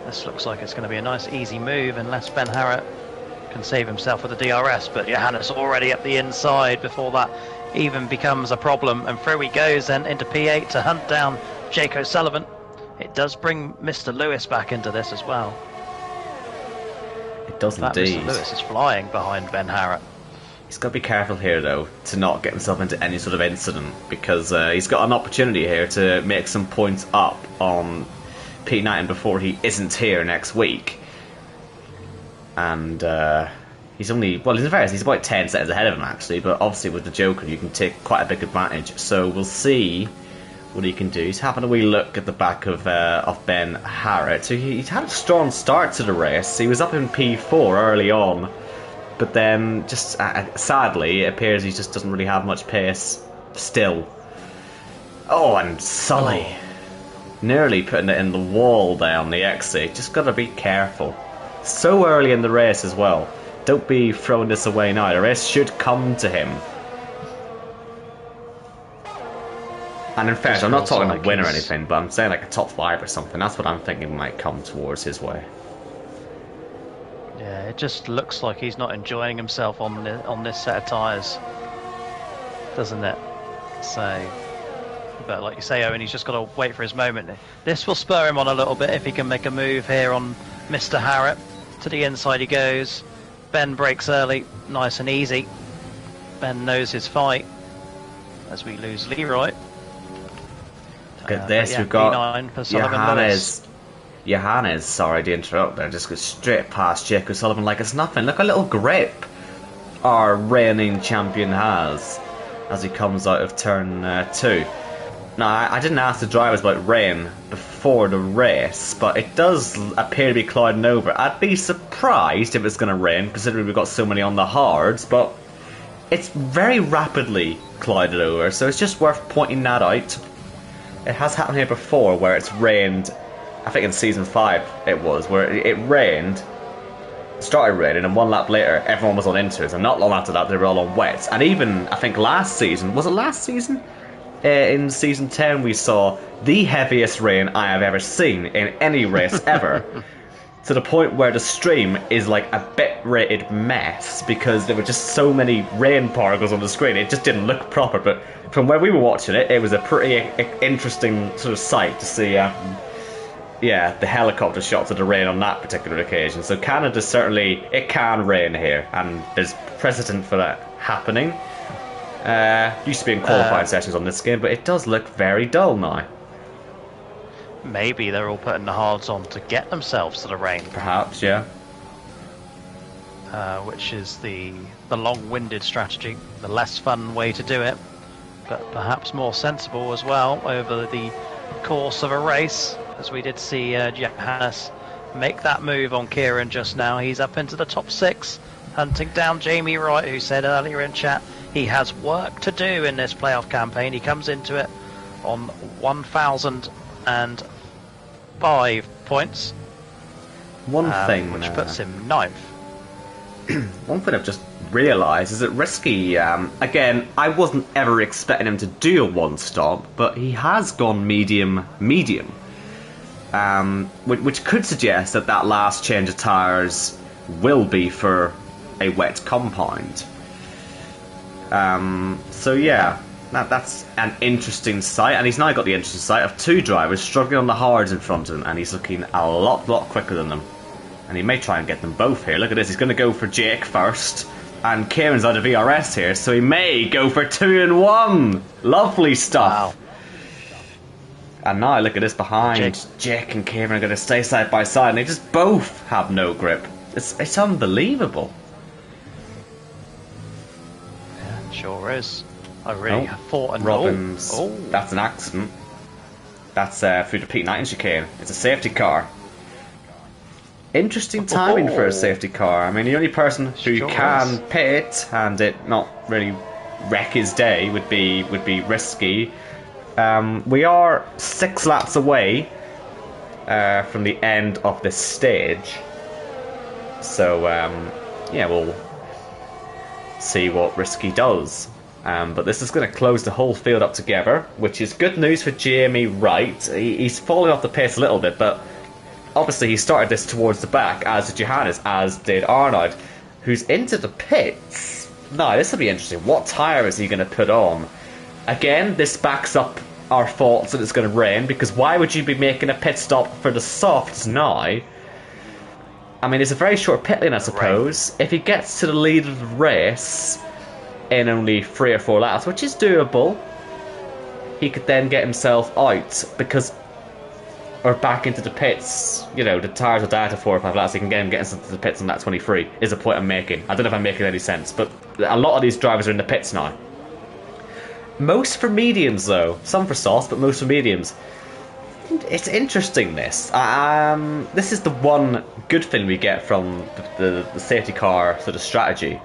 This looks like it's going to be a nice easy move unless Ben Harrett can save himself with a DRS, but Johannes already at the inside before that even becomes a problem, and through he goes then into P8 to hunt down Jake O'Sullivan. It does bring Mr. Lewis back into this as well. It does in fact, indeed. Mr. Lewis is flying behind Ben Harrett. He's got to be careful here, though, to not get himself into any sort of incident, because he's got an opportunity here to make some points up on P9 before he isn't here next week. And he's only, well, in fairness, he's about 10 seconds ahead of him, actually, but obviously with the Joker you can take quite a big advantage. So we'll see what he can do. He's having a wee look at the back of Ben Harrett. So he's had a strong start to the race. He was up in P4 early on, but then just sadly it appears he just doesn't really have much pace still. Oh, and Sully nearly putting it in the wall down the exit. Just got to be careful. So early in the race as well. Don't be throwing this away now. The race should come to him. And in fairness, I'm not talking like a win or anything, but I'm saying like a top 5 or something. That's what I'm thinking might come towards his way. Yeah, it just looks like he's not enjoying himself on this set of tyres, doesn't it? So, but like you say, Owen, he's just got to wait for his moment. This will spur him on a little bit if he can make a move here on Mr. Harrett. To the inside he goes. Ben breaks early, nice and easy. Ben knows his fight as we lose Leroy. Look at this, yeah, we've got P9 for Sullivan Johannes. Johannes, sorry to interrupt there, just goes straight past Jake O'Sullivan like it's nothing. Look a little grip our reigning champion has as he comes out of turn 2. Now, I didn't ask the drivers about rain before the race, but it does appear to be clouding over. I'd be surprised if it's going to rain, considering we've got so many on the hards, but it's very rapidly clouded over, so it's just worth pointing that out. It has happened here before, where it's rained, I think in Season 5 it was, where it rained, started raining, and one lap later everyone was on inters, and not long after that they were all on wets. And even, I think last season, was it last season? In Season 10 we saw the heaviest rain I have ever seen in any race ever. To the point where the stream is like a bit-rated mess because there were just so many rain particles on the screen. It just didn't look proper, but from where we were watching it, it was a pretty interesting sort of sight to see the helicopter shots of the rain on that particular occasion. So Canada certainly, it can rain here, and there's precedent for that happening. Used to be in qualifying sessions on this game, but it does look very dull now. Maybe they're all putting the hards on to get themselves to the rain. Perhaps, yeah. Which is the long-winded strategy, the less fun way to do it, but perhaps more sensible as well over the course of a race, as we did see Johannes make that move on Kieran just now. He's up into the top 6, hunting down Jamie Wright, who said earlier in chat he has work to do in this playoff campaign. He comes into it on 1,005 points. One thing which puts him 9th. One thing I've just realised is that Risky, again, I wasn't ever expecting him to do a one-stop, but he has gone medium, which could suggest that last change of tyres will be for a wet compound. So yeah, that's an interesting sight, and he's now got the interesting sight of 2 drivers struggling on the hards in front of him, and he's looking a lot quicker than them. And he may try and get them both here. Look at this, he's going to go for Jake first, and Kieran's out of VRS here, so he may go for 2 and 1. Lovely stuff. Wow. And now look at this behind. Jake and Kieran are going to stay side by side, and they just both have no grip. It's unbelievable. Sure is. I really thought and Robbins. That's an accident. That's through the P9 chicane. It's a safety car. Interesting timing for a safety car. I mean, the only person who can pit and it not really wreck his day would be Risky. We are 6 laps away from the end of this stage. So yeah, we'll see what Risky does. But this is going to close the whole field up together, which is good news for Jamie Wright. He's falling off the pace a little bit, but obviously he started this towards the back, as did Johannes, as did Arnold, who's into the pits. Now, this will be interesting. What tyre is he going to put on? Again, this backs up our thoughts that it's going to rain, because why would you be making a pit stop for the softs now? I mean, it's a very short pit lane, I suppose. If he gets to the lead of the race in only 3 or 4 laps, which is doable, he could then get himself out, because, or back into the pits. You know, the tyres are down to 4 or 5 laps, so he can get into the pits on that 23, is the point I'm making. I don't know if I'm making any sense, but a lot of these drivers are in the pits now. Most for mediums, though. Some for softs, but most for mediums. It's interesting, this. This is the one good thing we get from the safety car sort of strategy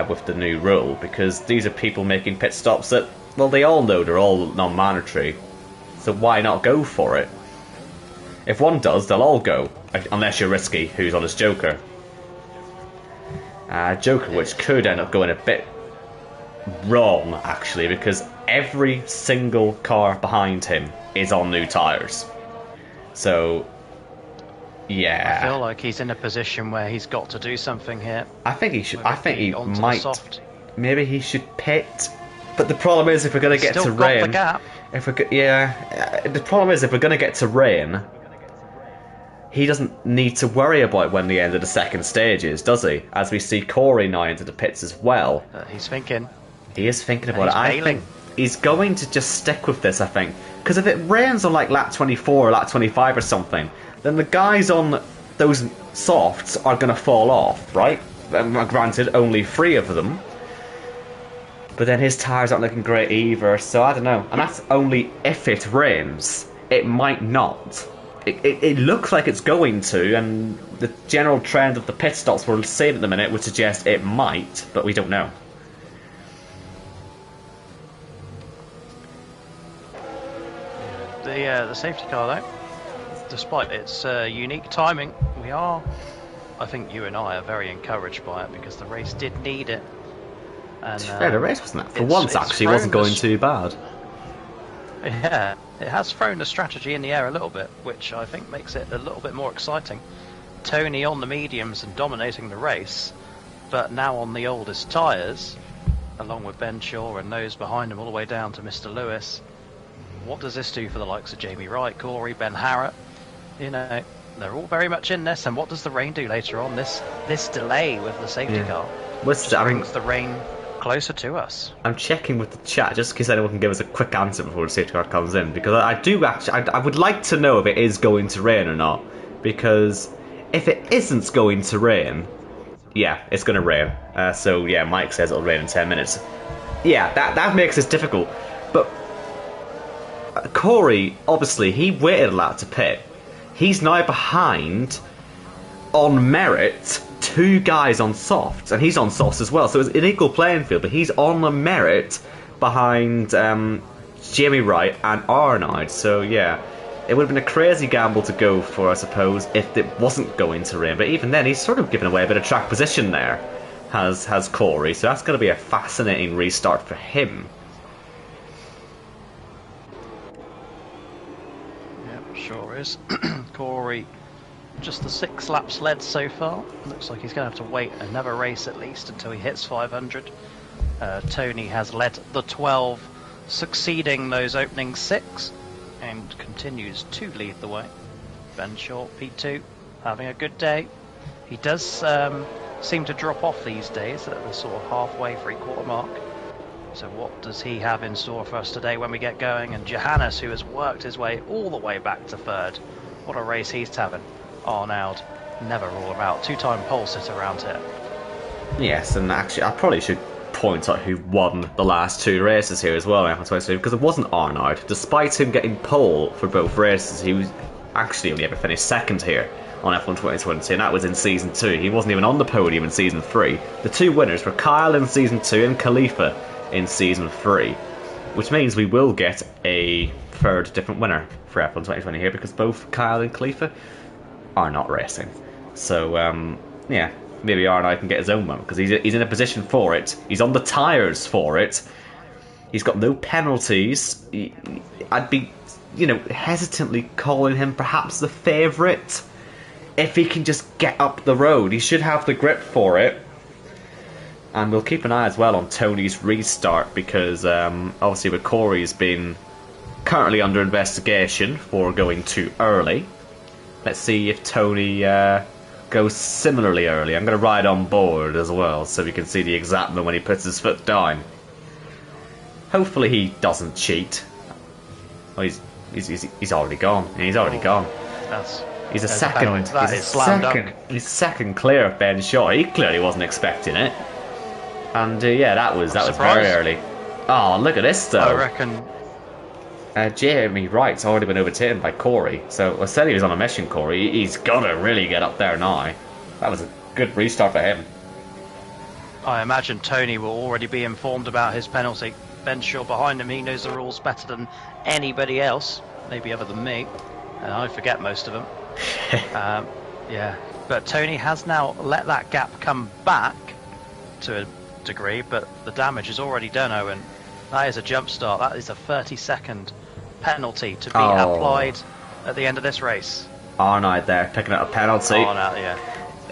with the new rule, because these are people making pit stops that, well, they all know they're all non-mandatory, so why not go for it? If one does, they'll all go, unless you're Risky, who's on his Joker. Joker, which could end up going a bit wrong, actually, because every single car behind him is on new tyres. So, yeah. I feel like he's in a position where he's got to do something here. I think he should. I think he might. Maybe he should pit. But the problem is, if we're going to get to rain, the gap. If we, the problem is, if we're going to get to rain, he doesn't need to worry about when the end of the second stage is, does he? As we see Corey now into the pits as well. He's thinking. He is thinking about it. he's going to just stick with this, I think. Because if it rains on like lap 24 or lap 25 or something, then the guys on those softs are going to fall off, right? Granted, only 3 of them. But then his tyres aren't looking great either, so I don't know. And that's only if it rains. It might not. It looks like it's going to, and the general trend of the pit stops we're seeing at the minute would suggest it might, but we don't know. The safety car, though, despite its unique timing, I think you and I are very encouraged by it, because the race did need it. And yeah, the race wasn't that. For once, actually, wasn't going too bad. Yeah, it has thrown the strategy in the air a little bit, which I think makes it a little bit more exciting. Tony on the mediums and dominating the race, but now on the oldest tyres, along with Ben Shaw and those behind him all the way down to Mr. Lewis. What does this do for the likes of Jamie Wright, Corey, Ben Harrott? You know, they're all very much in this, and what does the rain do later on? This delay with the safety car brings the rain closer to us. I'm checking with the chat just in case anyone can give us a quick answer before the safety car comes in, because I would like to know if it is going to rain or not, because if it isn't going to rain, yeah, it's going to rain. So yeah, Mike says it'll rain in 10 minutes. Yeah, that makes this difficult. But Corey, obviously, he waited a lap to pit. He's now behind, on merit, 2 guys on softs, and he's on softs as well, so it's an equal playing field, but he's on the merit behind Jamie Wright and Arnaud. So yeah, it would have been a crazy gamble to go for, I suppose, if it wasn't going to rain, but even then he's sort of given away a bit of track position there, has Corey, so that's going to be a fascinating restart for him. Yep, sure is. Corey, just the 6 laps led so far. Looks like he's going to have to wait another race at least until he hits 500. Tony has led the 12, succeeding those opening 6, and continues to lead the way. Ben Shaw, P2, having a good day. He does seem to drop off these days at the sort of halfway, 3/4 mark. So what does he have in store for us today when we get going? And Johannes, who has worked his way all the way back to 3rd. What a race he's having. Arnaud, never rule him out. 2-time pole sitter around here. Yes, and actually, I probably should point out who won the last 2 races here as well, because it wasn't Arnaud. Despite him getting pole for both races, he was actually only ever finished 2nd here on F1 2020, and that was in Season 2. He wasn't even on the podium in Season 3. The 2 winners were Kyle in Season 2 and Khalifa in Season 3, which means we will get a 3rd different winner for F1 2020 here, because both Kyle and Khalifa are not racing. So, yeah, maybe Arnaud can get his own one, because he's in a position for it. He's on the tyres for it. He's got no penalties. I'd be, hesitantly calling him perhaps the favourite. If he can just get up the road, he should have the grip for it. And we'll keep an eye as well on Tony's restart, because obviously with Corey's been currently under investigation for going too early. Let's see if Tony goes similarly early. I'm going to ride on board as well, so we can see the exact moment when he puts his foot down. Hopefully he doesn't cheat. Oh, he's already gone. He's already gone. He's a second. He's second clear of Ben Shaw. He clearly wasn't expecting it. And yeah, that was very early. Oh, look at this though. I reckon. Jamie Wright's already been overtaken by Corey. So I said he was on a mission, Corey. He's got to really get up there now. That was a good restart for him. I imagine Tony will already be informed about his penalty. Ben Shaw behind him, he knows the rules better than anybody else, maybe other than me. And I forget most of them. Yeah, but Tony has now let that gap come back to a degree, but the damage is already done, Owen. That is a jump start. That is a 30-second penalty to be applied at the end of this race. Arnaud there, picking up a penalty. Arnaud, yeah.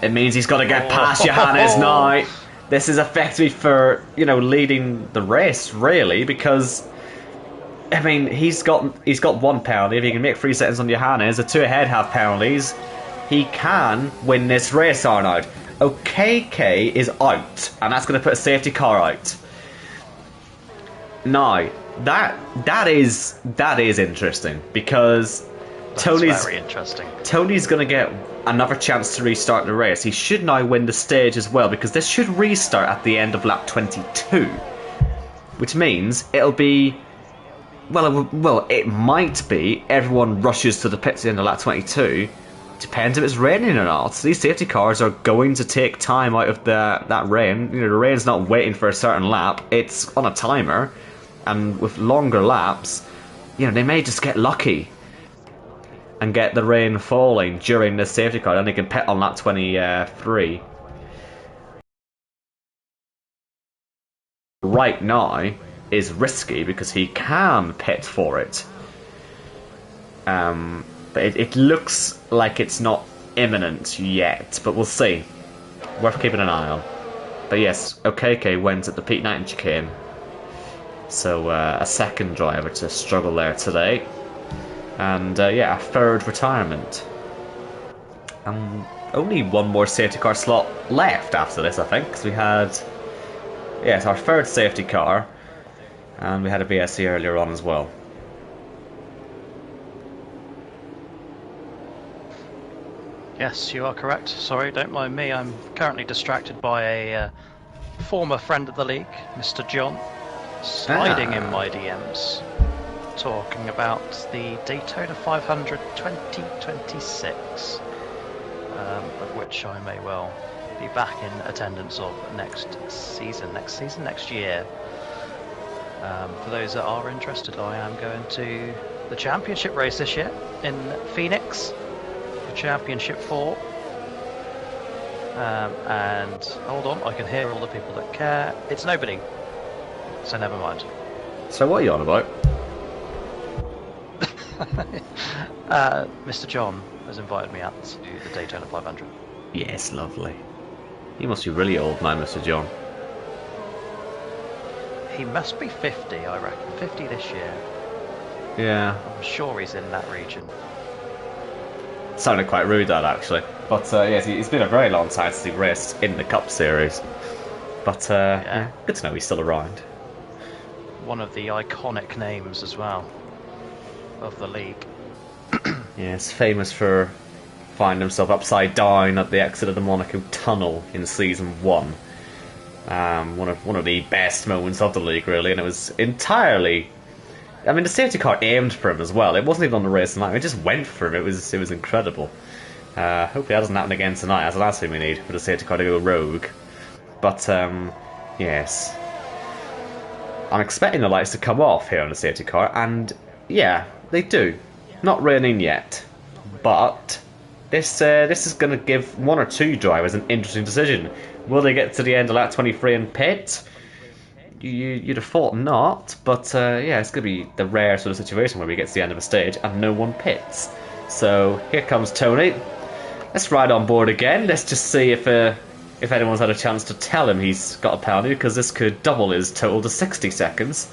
It means he's got to get past Johannes now. This is effectively for, leading the race, really, because, I mean, he's got 1 penalty. If he can make 3 seconds on Johannes, the 2 ahead have penalties. He can win this race, Arnaud. OKK is out, and that's going to put a safety car out. Now, That is interesting because That's very interesting. Tony's going to get another chance to restart the race. He should now win the stage as well because this should restart at the end of lap 22, which means it'll be it might be everyone rushes to the pits at the end of lap 22. Depends if it's raining or not. So these safety cars are going to take time out of that rain. You know, the rain's not waiting for a certain lap; it's on a timer, and with longer laps, you know, they may just get lucky and get the rain falling during the safety car, and they can pit on lap 23. Right now is risky because he can pit for it. But it looks like it's not imminent yet, but we'll see. Worth keeping an eye on. But yes, JACKOCAR went at the Pete Knighton chicane. So a second driver to struggle there today. And yeah, a third retirement. Only one more safety car slot left after this, I think, because we had... Yes, our third safety car. And we had a BSC earlier on as well. Yes, you are correct. Sorry, don't mind me. I'm currently distracted by a former friend of the league, Mr. John, sliding in my DMs, talking about the Daytona 500 2026, of which I may well be back in attendance of next year. For those that are interested, I am going to the championship race this year in Phoenix. Championship 4, and hold on, I can hear all the people that care. It's nobody, so never mind. So what are you on about? Mr. John has invited me out to the Daytona 500. Yes, lovely. He must be really old now, Mr. John. He must be 50, I reckon. 50 this year. Yeah. I'm sure he's in that region. Sounded quite rude, that, actually. But yes, it's been a very long time since he raced in the Cup Series. But yeah, good to know he's still around. One of the iconic names as well of the league. Yes, famous for finding himself upside down at the exit of the Monaco Tunnel in Season 1. One of the best moments of the league, really, and it was entirely... I mean, the safety car aimed for him as well. It wasn't even on the race tonight. It just went for him. It was incredible. Hopefully that doesn't happen again tonight. That's the last thing we need, for the safety car to go rogue. But, yes. I'm expecting the lights to come off here on the safety car, and, yeah, they do. Not raining yet. But this is going to give one or two drivers an interesting decision. Will they get to the end of lap 23 and pit? You'd have thought not, but yeah, it's going to be the rare sort of situation where we get to the end of a stage and no one pits. So here comes Tony. Let's ride on board again. Let's just see if anyone's had a chance to tell him he's got a penalty, because this could double his total to 60 seconds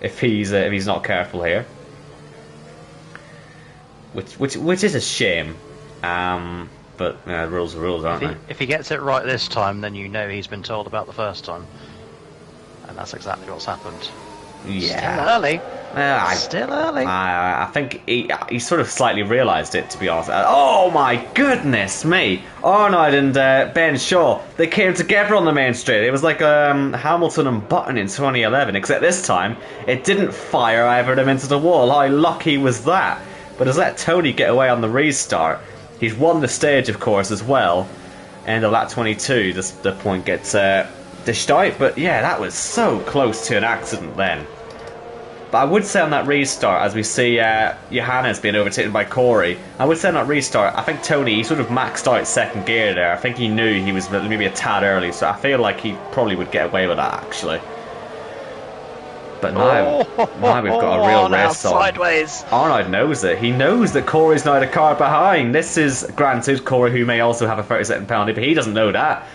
if he's not careful here. Which is a shame. But rules are rules, aren't they? If he gets it right this time, then you know he's been told about the first time. And that's exactly what's happened. Yeah. Still early. I think he sort of slightly realised it, to be honest. Oh my goodness me! Arnold and Ben Shaw, they came together on the main straight. It was like Hamilton and Button in 2011, except this time it didn't fire either of them into the wall. How lucky was that? But has let Tony get away on the restart. He's won the stage, of course, as well. End of lap 22, the point gets dished out. But yeah, that was so close to an accident then. But I would say on that restart, as we see Johannes being overtaken by Corey, I would say on that restart, I think Tony, he sort of maxed out second gear there. I think he knew he was maybe a tad early, so I feel like he probably would get away with that, actually. But now we've got a real race on. Sideways. Arnold knows it. He knows that Corey's now the car behind. This is, granted, Corey, who may also have a 30-second penalty, but he doesn't know that.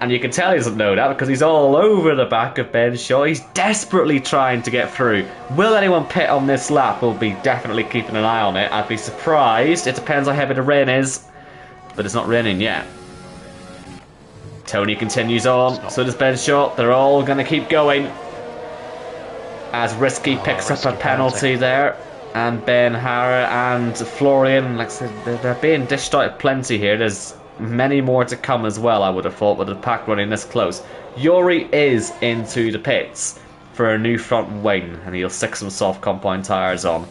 And you can tell he doesn't know that because he's all over the back of Ben Shaw. He's desperately trying to get through. Will anyone pit on this lap? We'll be definitely keeping an eye on it. I'd be surprised. It depends how heavy the rain is. But it's not raining yet. Tony continues on. So does Ben Shaw. They're all going to keep going. as Risky picks up a penalty there. And Ben Hara and Florian, like I said, they're being dished out plenty here. There's many more to come as well, I would have thought, with the pack running this close. Yuri is into the pits for a new front wing, and he'll stick some soft compound tyres on.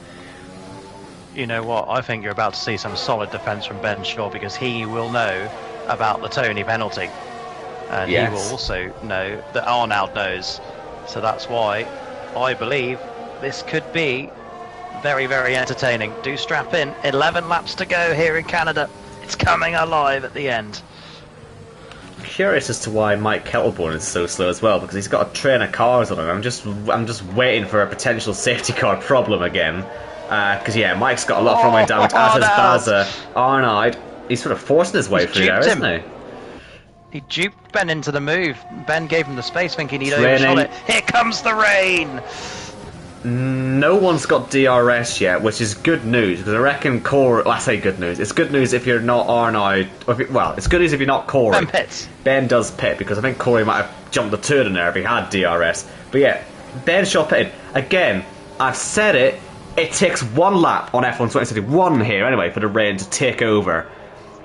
You know what? I think you're about to see some solid defence from Ben Shaw, because he will know about the Tony penalty. And he will also know that Arnaud knows. So that's why I believe this could be very, very entertaining. Do strap in. 11 laps to go here in Canada. It's coming alive at the end. I'm curious as to why Mike Kettleborn is so slow as well, because he's got a train of cars on him. I'm just waiting for a potential safety car problem again. Because Mike's got a lot of front wing damage, as has Baza. Arnaud, he's sort of forcing his way through there, isn't he? He duped Ben into the move. Ben gave him the space, thinking he'd overshot it. Here comes the rain! No one's got DRS yet, which is good news, because I reckon Corey... Well, I say good news. It's good news if you're not Arnaud... Well, it's good news if you're not Corey. Ben pits. Ben does pit, because I think Corey might have jumped the turn in there if he had DRS. But yeah, Ben Shaw pitted. Again, I've said it, it takes one lap on F1 2021 here, anyway, for the rain to take over.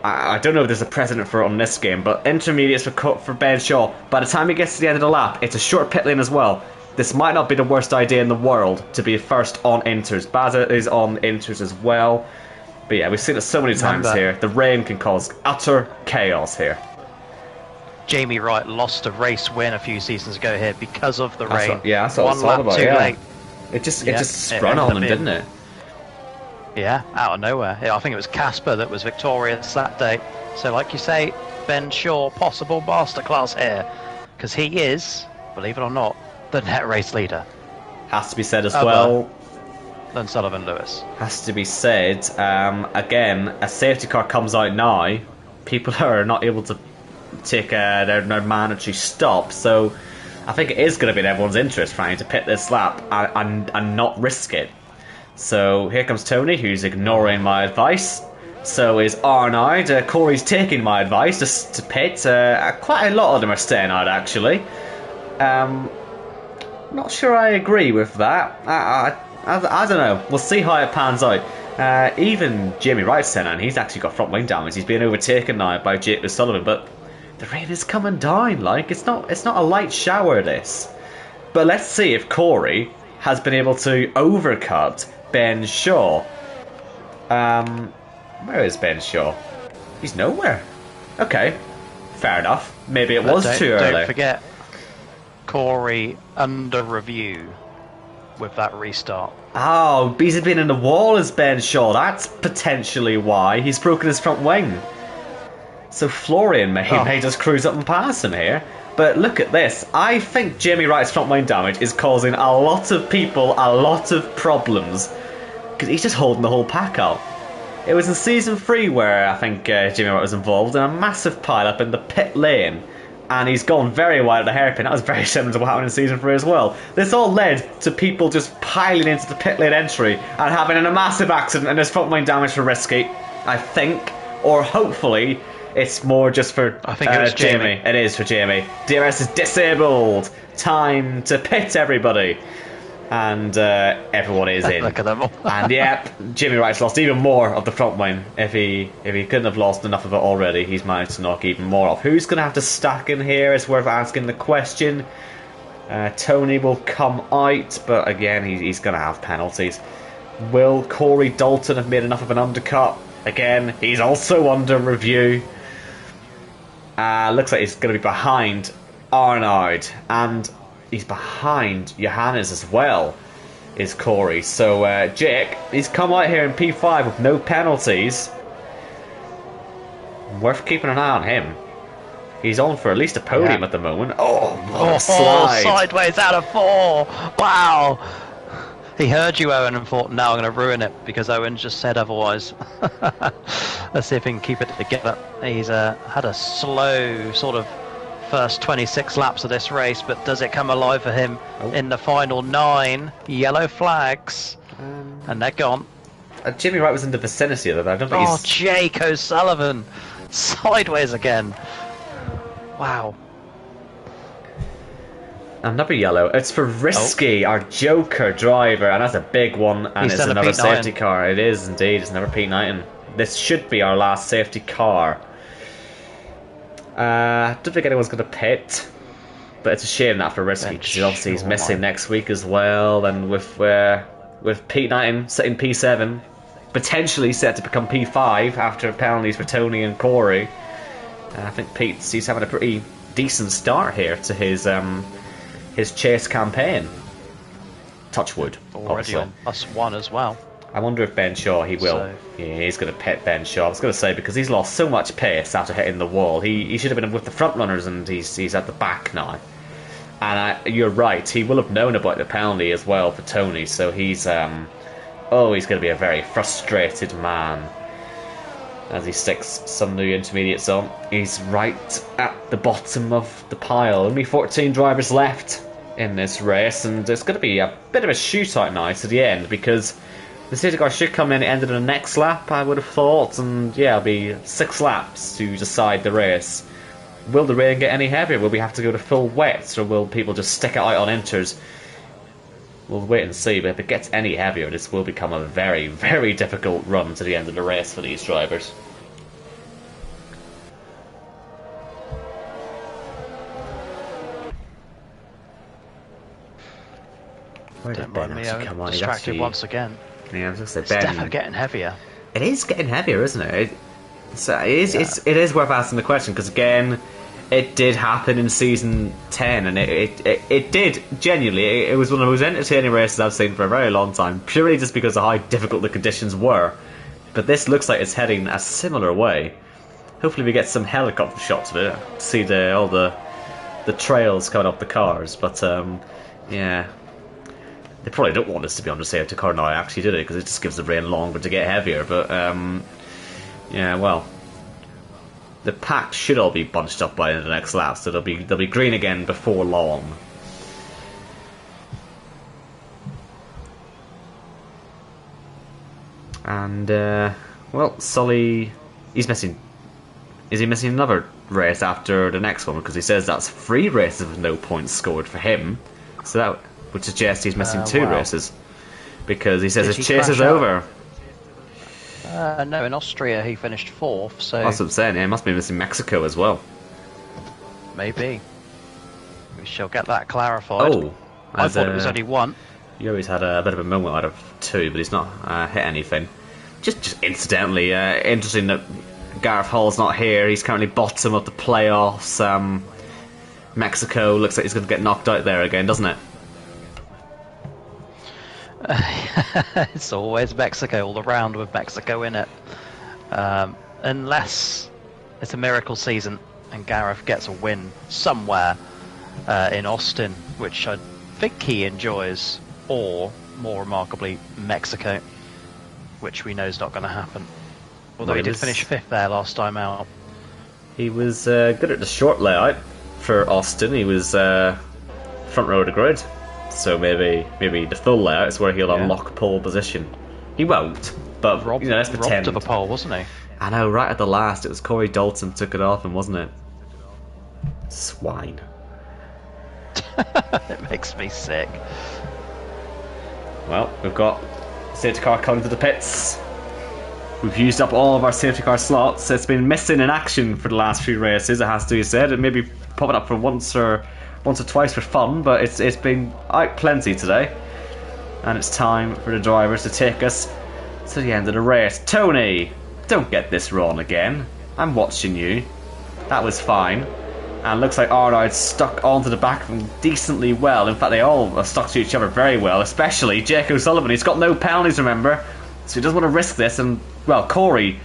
I don't know if there's a precedent for it on this game, but intermediates for Ben Shaw. By the time he gets to the end of the lap, it's a short pit lane as well. This might not be the worst idea in the world to be first on inters. Baza is on inters as well. But yeah, we've seen it so many times here. The rain can cause utter chaos here. Jamie Wright lost a race win a few seasons ago here because of the rain. That's what One lap too late. It just sprung on him, didn't it? Yeah, out of nowhere. I think it was Casper that was victorious that day. So like you say, Ben Shaw, possible masterclass here. Because he is, believe it or not, the net race leader. Has to be said as well. Than Sullivan Lewis. Has to be said. Again, a safety car comes out now. People are not able to take their mandatory stop. So I think it is going to be in everyone's interest trying to pit this lap and not risk it. So here comes Tony, who's ignoring my advice. So is Arnaud. Corey's taking my advice just to pit. Quite a lot of them are staying out, actually. Not sure I agree with that. I don't know. We'll see how it pans out. Even Jamie Wright's saying, and he's actually got front wing damage. He's being overtaken now by Jake O'Sullivan, but the rain is coming down. Like it's not a light shower. This, but let's see if Corey has been able to overcut Ben Shaw. Where is Ben Shaw? He's nowhere. Okay, fair enough. Maybe it was too early. Don't forget, Corey under review with that restart. Oh, he's been in the wall as Ben Shaw. That's potentially why he's broken his front wing. So Florian may just cruise up and pass him here. But look at this. I think Jamie Wright's front wing damage is causing a lot of people a lot of problems. Because he's just holding the whole pack up. It was in Season 3 where I think Jamie Wright was involved in a massive pile-up in the pit lane. And he's gone very wide at the hairpin. That was very similar to what happened in Season 3 as well. This all led to people just piling into the pit lane entry and having a massive accident, and there's front wing damage for Risky, I think. Or hopefully it's more just for I think it was Jamie. It is for Jamie. DRS is disabled. Time to pit, everybody. And everyone is in. Look at them all. And yeah, Jimmy Wright's lost even more of the front wing. If he couldn't have lost enough of it already, he's managed to knock even more off. Who's going to have to stack in here? It's worth asking the question. Tony will come out, but again, he's going to have penalties. Will Corey Dalton have made enough of an undercut? Again, he's also under review. Looks like he's going to be behind Arnaud, and he's behind Johannes as well, is Corey. So Jake, he's come out here in P5 with no penalties. Worth keeping an eye on him. He's on for at least a podium at the moment. Oh, slide. Sideways out of 4. Wow. He heard you, Owen, and thought, now I'm going to ruin it, because Owen just said otherwise. Let's see if he can keep it together. He's had a slow sort of first 26 laps of this race, but does it come alive for him in the final 9? Yellow flags, and they're gone. Jimmy Wright was in the vicinity of that. I don't think he's... Jake O'Sullivan, sideways again. Wow. Another yellow. It's for Risky, our Joker driver, and that's a big one. And He's it's done a another Pete safety Knighton. car. It is indeed. It's another Pete Knighton. This should be our last safety car. I don't think anyone's going to pit, but it's a shame that for Risky because obviously he's missing next week as well. And with Pete Knighton sitting P7, potentially set to become P5 after penalties for Tony and Corey. I think he's having a pretty decent start here to his chase campaign. Touchwood. Already on +1 as well. I wonder if Ben Shaw, he will. So... Yeah, he's going to pit Ben Shaw. I was going to say, because he's lost so much pace after hitting the wall. He should have been with the front runners, and he's at the back now. And you're right, he will have known about the penalty as well for Tony, so he's going to be a very frustrated man as he sticks some new intermediates on. He's right at the bottom of the pile. Only 14 drivers left in this race, and it's going to be a bit of a shootout now to the end, because the safety car should come in and end in the next lap, I would have thought, and yeah, it'll be 6 laps to decide the race. Will the rain get any heavier? Will we have to go to full wets, or will people just stick it out on inters? We'll wait and see, but if it gets any heavier, this will become a very, very difficult run to the end of the race for these drivers. Where did Ben actually come on? Distracted once again. Yeah, I was going to say It's Ben. definitely getting heavier. It is getting heavier, isn't it? It is worth asking the question, because again, it did happen in season 10, and it did genuinely. It was one of the most entertaining races I've seen for a very long time, purely just because of how difficult the conditions were. But this looks like it's heading a similar way. Hopefully, we get some helicopter shots of it, see all the trails coming up the cars. But yeah. They probably don't want us to be on the safety car now, actually, do they? Because it just gives the rain longer to get heavier. But, yeah, well, the pack should all be bunched up by the next lap, so they'll be green again before long. And, well, Sully, he's missing. Is he missing another race after the next one? Because he says that's 3 races with no points scored for him. So that would suggest he's missing 2 races, because he says his chase is over. No, in Austria he finished 4th, so... That's what I'm saying, yeah, he must be missing Mexico as well. Maybe. We shall get that clarified. Oh! I thought it was only 1. He always had a bit of a moment out of 2, but he's not hit anything. Just incidentally, interesting that Gareth Hall's not here. He's currently bottom of the playoffs. Mexico looks like he's going to get knocked out there again, doesn't it? It's always Mexico, all around with Mexico in it. Unless it's a miracle season and Gareth gets a win somewhere in Austin, which I think he enjoys, or, more remarkably, Mexico, which we know is not going to happen. Although he did finish 5th there last time out. He was good at the short layout for Austin. He was front row of the grid. So maybe the full layout is where he'll unlock pole position. He won't, but let's pretend. Robbed of a pole, wasn't he? I know, right at the last, it was Corey Dalton took it off him, wasn't it? Swine. It makes me sick. Well, we've got safety car coming to the pits. We've used up all of our safety car slots. It's been missing in action for the last few races, it has to be said. It may be popping up for once or twice for fun, but it's been out plenty today. And it's time for the drivers to take us to the end of the race. Tony, don't get this wrong again. I'm watching you. That was fine. And looks like Arnoud's stuck onto the back of him decently well. In fact, they all are stuck to each other very well, especially Jake O'Sullivan. He's got no penalties, remember, so he doesn't want to risk this. And, well, Corey,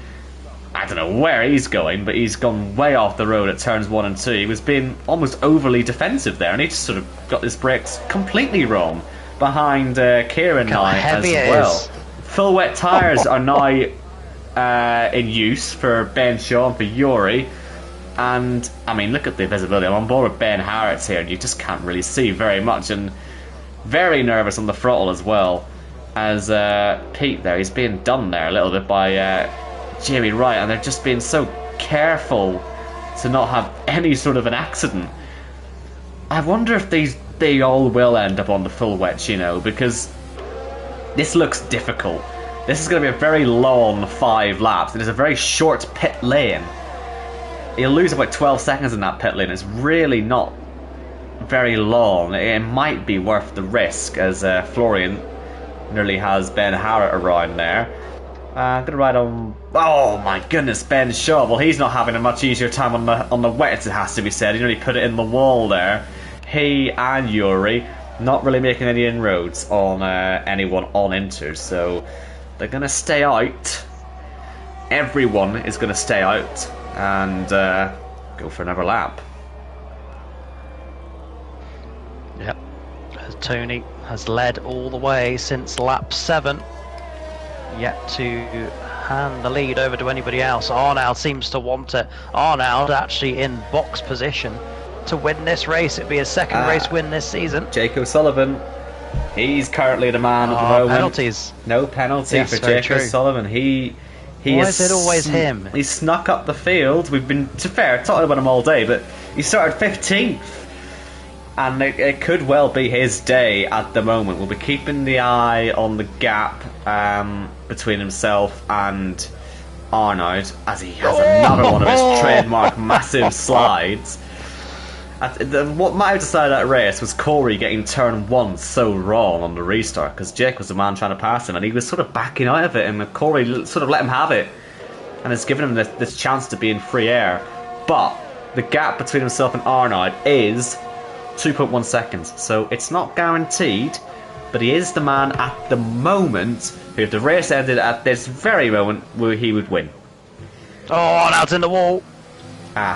I don't know where he's going, but he's gone way off the road at turns 1 and 2. He was being almost overly defensive there, and he just sort of got his brakes completely wrong behind Kieran now as well. Full wet tyres are now in use for Ben Shaw and for Yuri. And, I mean, look at the visibility. I'm on board with Ben Harris here, and you just can't really see very much. And very nervous on the throttle as well. As Pete there, he's being done there a little bit by Jamie Wright, and they're just being so careful to not have any sort of an accident. I wonder if these they all will end up on the full wets, you know, because this looks difficult. This is going to be a very long 5 laps. It is a very short pit lane. You'll lose about 12 seconds in that pit lane. It's really not very long. It might be worth the risk, as Florian nearly has Ben Harrett around there. I'm gonna ride on. Oh my goodness, Ben Shaw. Well, he's not having a much easier time on the wets. It has to be said. He nearly put it in the wall there. He and Yuri not really making any inroads on anyone on Inter, so they're gonna stay out. Everyone is gonna stay out and go for another lap. Yep. Tony has led all the way since lap 7. Yet to hand the lead over to anybody else. Arnold seems to want it. Arnold actually in box position to win this race. It'd be his second race win this season. Jake O'Sullivan, he's currently the man at the moment. Penalties. No penalty for Jake O'Sullivan. Why is it always him? He snuck up the field. We've been, to fair, talking about him all day, but he started 15th. And it could well be his day at the moment. We'll be keeping the eye on the gap between himself and Arnaud, as he has another one of his trademark massive slides. What might have decided that race was Corey getting turn 1 so wrong on the restart, because Jake was the man trying to pass him, and he was sort of backing out of it, and Corey sort of let him have it, and it's given him this chance to be in free air. But the gap between himself and Arnaud is 2.1 seconds, so it's not guaranteed, but he is the man at the moment who, if the race ended at this very moment, he would win. Oh, Arnold's in the wall.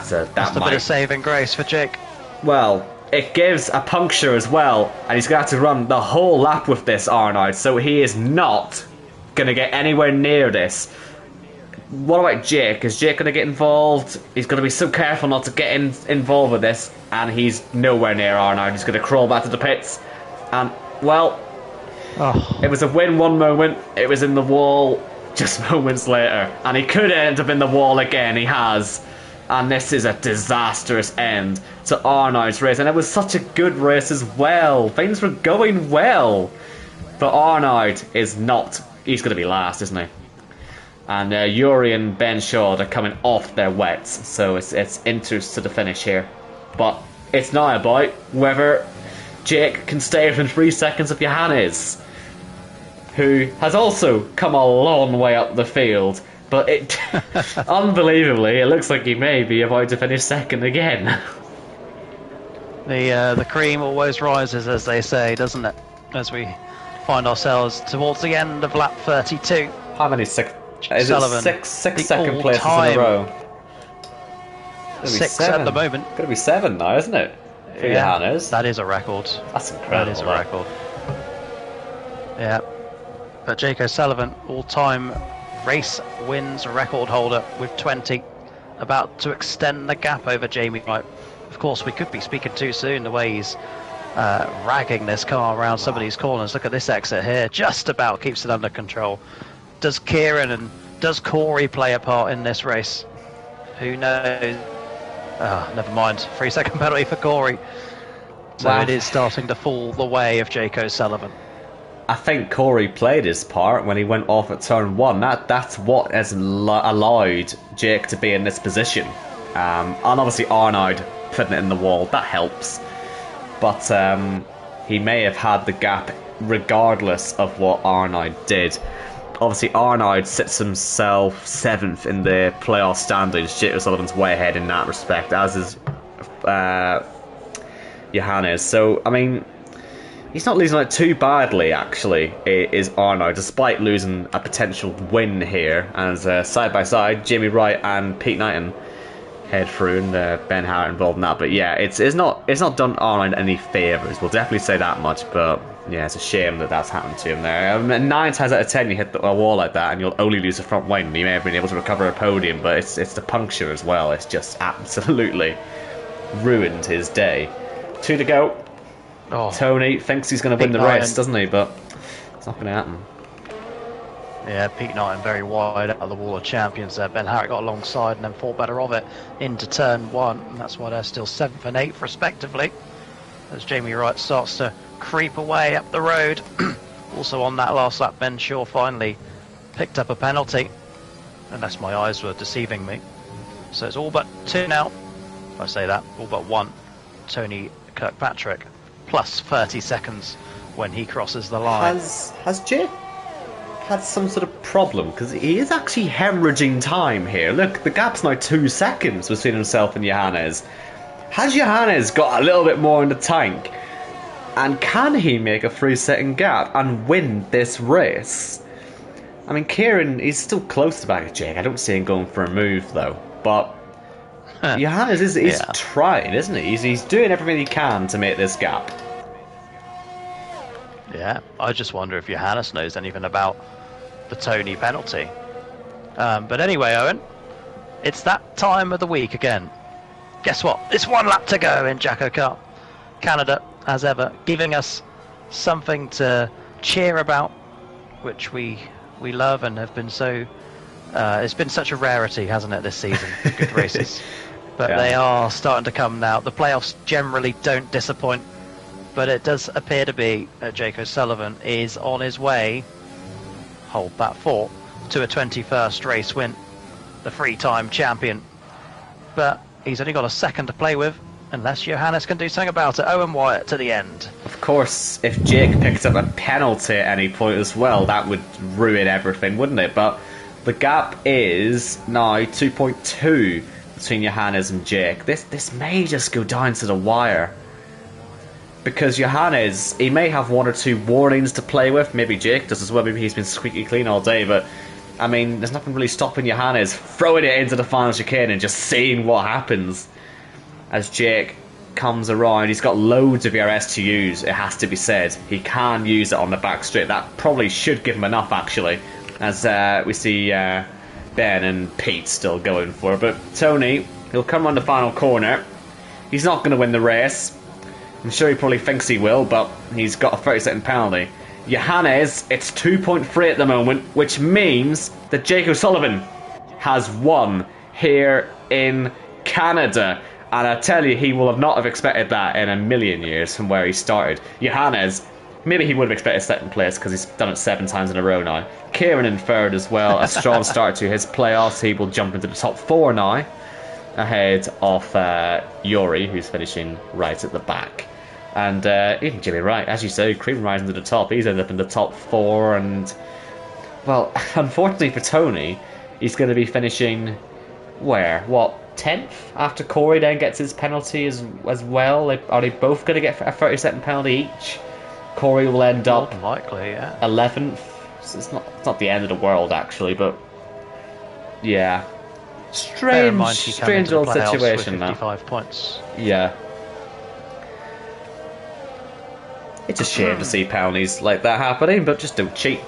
So that's a bit of saving grace for Jake. Well, it gives a puncture as well, and he's going to have to run the whole lap with this, Arnoud, so he is not going to get anywhere near this. What about Jake? Is Jake going to get involved? He's going to be so careful not to get involved with this, and he's nowhere near Arnoud. He's going to crawl back to the pits, and, well, it was a win one moment, it was in the wall just moments later, and he could end up in the wall again. He has, and this is a disastrous end to Arnoud's race, and it was such a good race as well. Things were going well, but Arnoud is not. He's going to be last, isn't he? And Yuri and Ben Shaw, they're coming off their wets, so it's Inter's to the finish here. But it's not about whether Jake can stay within 3 seconds of Johannes, who has also come a long way up the field. But it, unbelievably, it looks like he may be about to finish second again. The cream always rises, as they say, doesn't it? As we find ourselves towards the end of lap 32. How many is it six second places in a row? 6 at the moment. Gonna be 7 now, isn't it? For Johannes. That is a record. That's incredible. That is a record. Yeah. But Jake O'Sullivan, all-time race wins record holder with 20, about to extend the gap over Jamie White. Of course, we could be speaking too soon, the way he's ragging this car around some of these corners. Look at this exit here, just about keeps it under control. Does Kieran and does Corey play a part in this race? Who knows? Never mind. 3 second penalty for Corey. So it is starting to fall the way of Jake O'Sullivan. I think Corey played his part when he went off at turn 1. That's what has allowed Jake to be in this position. And obviously Arnoud putting it in the wall, that helps. But he may have had the gap regardless of what Arnoud did. Obviously Arnoud sits himself 7th in the playoff standings. Jake O'Sullivan's way ahead in that respect, as is Johannes. So, I mean, he's not losing it too badly, actually, is Arnoud, despite losing a potential win here. As side by side, Jamie Wright and Pete Knighton head through, and Ben Harrett involved in that. But yeah, it's not done Arnoud any favours. We'll definitely say that much. But yeah, it's a shame that that's happened to him there. 9 times out of 10, you hit a wall like that, and you'll only lose the front wing. You may have been able to recover a podium, but it's the puncture as well. It's just absolutely ruined his day. 2 to go. Tony thinks he's going to win the race, doesn't he? But it's not going to happen. Yeah, Pete Knighton very wide out of the wall of champions there. Ben Harrett got alongside and then thought better of it into turn 1. And that's why they're still 7th and 8th respectively. as Jamie Wright starts to creep away up the road. Also on that last lap, Ben Shaw finally picked up a penalty, unless my eyes were deceiving me. So it's all but 2 now. If I say that, all but 1. Tony Kirkpatrick, plus 30 seconds when he crosses the line. Has Jake had some sort of problem? Because he is actually hemorrhaging time here. Look, the gap's now 2 seconds between himself and Johannes. Has Johannes got a little bit more in the tank? And can he make a 3-second gap and win this race? I mean, Kieran, he's still close to back of Jake. I don't see him going for a move, though. But Johannes is trying, isn't he? He's doing everything he can to make this gap. Yeah, I just wonder if Johannes knows anything about the Tony penalty. But anyway, Owen, it's that time of the week again. Guess what? It's 1 lap to go in JACKOCAR. Canada, as ever, giving us something to cheer about, which we love and have been so... it's been such a rarity, hasn't it, this season? Good races. But they are starting to come now. The playoffs generally don't disappoint, but it does appear to be that Jake O'Sullivan is on his way, hold that thought, to a 21st race win, the 3-time champion. But he's only got a second to play with, unless Johannes can do something about it. Owen Wyatt to the end. Of course, if Jake picks up a penalty at any point as well, that would ruin everything, wouldn't it? But the gap is now 2.2 between Johannes and Jake. This may just go down to the wire. Because Johannes, he may have 1 or 2 warnings to play with. Maybe Jake does as well. Maybe he's been squeaky clean all day. But, I mean, there's nothing really stopping Johannes throwing it into the final chicane and just seeing what happens. As Jake comes around, he's got loads of ERS to use, it has to be said. He can use it on the back straight. That probably should give him enough, actually. As we see Ben and Pete still going for it. But Tony, he'll come on the final corner. He's not going to win the race. I'm sure he probably thinks he will, but he's got a 30-second penalty. Johannes, it's 2.3 at the moment, which means that Jake O'Sullivan has won here in Canada. And I tell you, he will not have expected that in a million years from where he started. Johannes, maybe he would have expected 2nd place because he's done it 7 times in a row now. Kieran in 3rd as well. A strong start to his playoffs. He will jump into the top 4 now, ahead of Yuri, who's finishing right at the back. And even Jimmy Wright, as you say, creeping rising to the top. He's ended up in the top 4. And, well, unfortunately for Tony, he's going to be finishing where? What? 10th after Corey then gets his penalty as well. Are they both going to get a 30-second penalty each? Corey will end up likely, yeah, 11th. So it's not the end of the world actually, but yeah, strange old situation now. 55 points. Yeah, it's a shame to see penalties like that happening, but just don't cheat.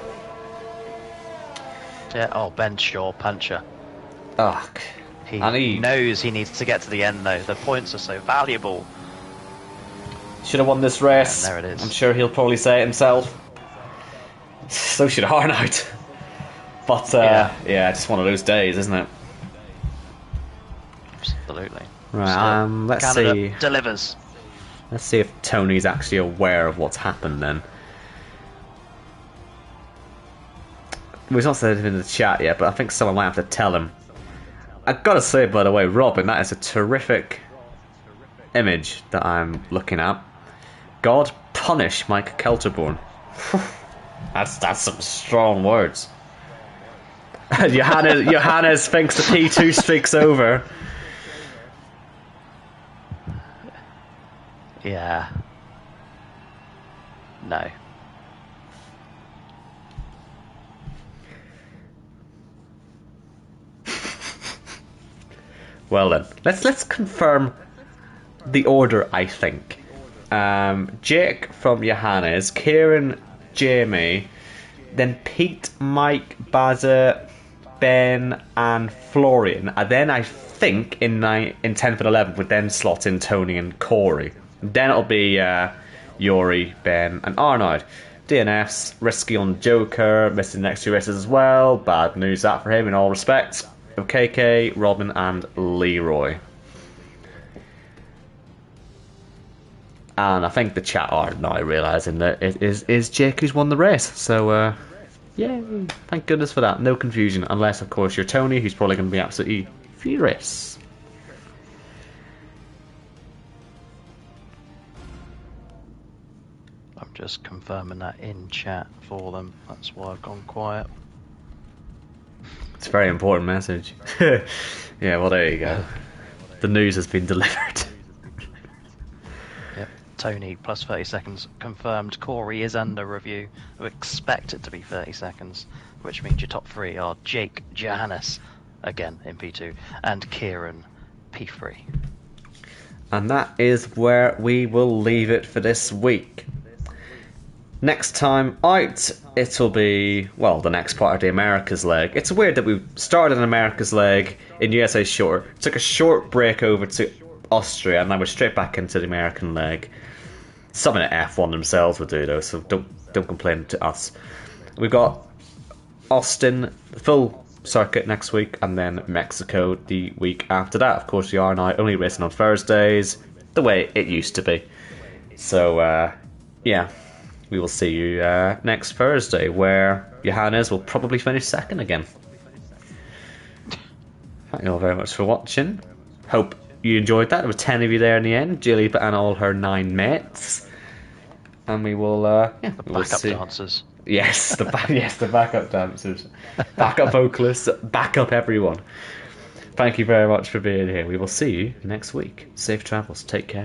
Yeah. Oh, Ben Shaw puncher. Ugh. He knows he needs to get to the end, though. The points are so valuable. Should have won this race. And there it is. I'm sure he'll probably say it himself. So should Arnold. But, yeah, just one of those days, isn't it? Absolutely. Right, let's Canada see. delivers. Let's see if Tony's actually aware of what's happened then. We've not said anything in the chat yet, but I think someone might have to tell him. I've got to say, by the way, Robin, that is a terrific image that I'm looking at. God punish Mike Kelterborn. That's some strong words. Johannes thinks the P2 streak's over. Yeah. No. Well then, let's confirm the order, I think. Jake from Johannes, Kieran, Jamie, then Pete, Mike, Baza, Ben, and Florian. And then I think in 10th and 11th would then slot in Tony and Corey. Then it'll be Yuri, Ben, and Arnold. DNF's risky on Joker, missing the next 2 races as well. Bad news that for him in all respects. KK, Robin, and Leroy. And I think the chat are now realising that it is Jake who's won the race. So, yeah, thank goodness for that. No confusion, unless, of course, you're Tony, who's probably going to be absolutely furious. I'm just confirming that in chat for them. That's why I've gone quiet. It's a very important message. Yeah, well, there you go. The news has been delivered. Yep. Tony, plus 30 seconds confirmed. Corey is under review. We expect it to be 30 seconds, which means your top three are Jake, Johannes, again in P2, and Kieran, P3. And that is where we will leave it for this week. Next time out, it'll be, well, the next part of the Americas leg. It's weird that we started an Americas leg in USA Short, took a short break over to Austria, and now we're straight back into the American leg. Something that F1 themselves would do, though, so don't complain to us. We've got Austin, the full circuit next week, and then Mexico the week after that. Of course, we are now only racing on Thursdays, the way it used to be. So, yeah. We will see you next Thursday, where Johannes will probably finish second again. Thank you all very much for watching. Hope you enjoyed that. There were 10 of you there in the end. Jilly and all her 9 mates. And we will, yeah, The backup dancers. Yes, the backup dancers, backup vocalists, backup everyone. Thank you very much for being here. We will see you next week. Safe travels. Take care.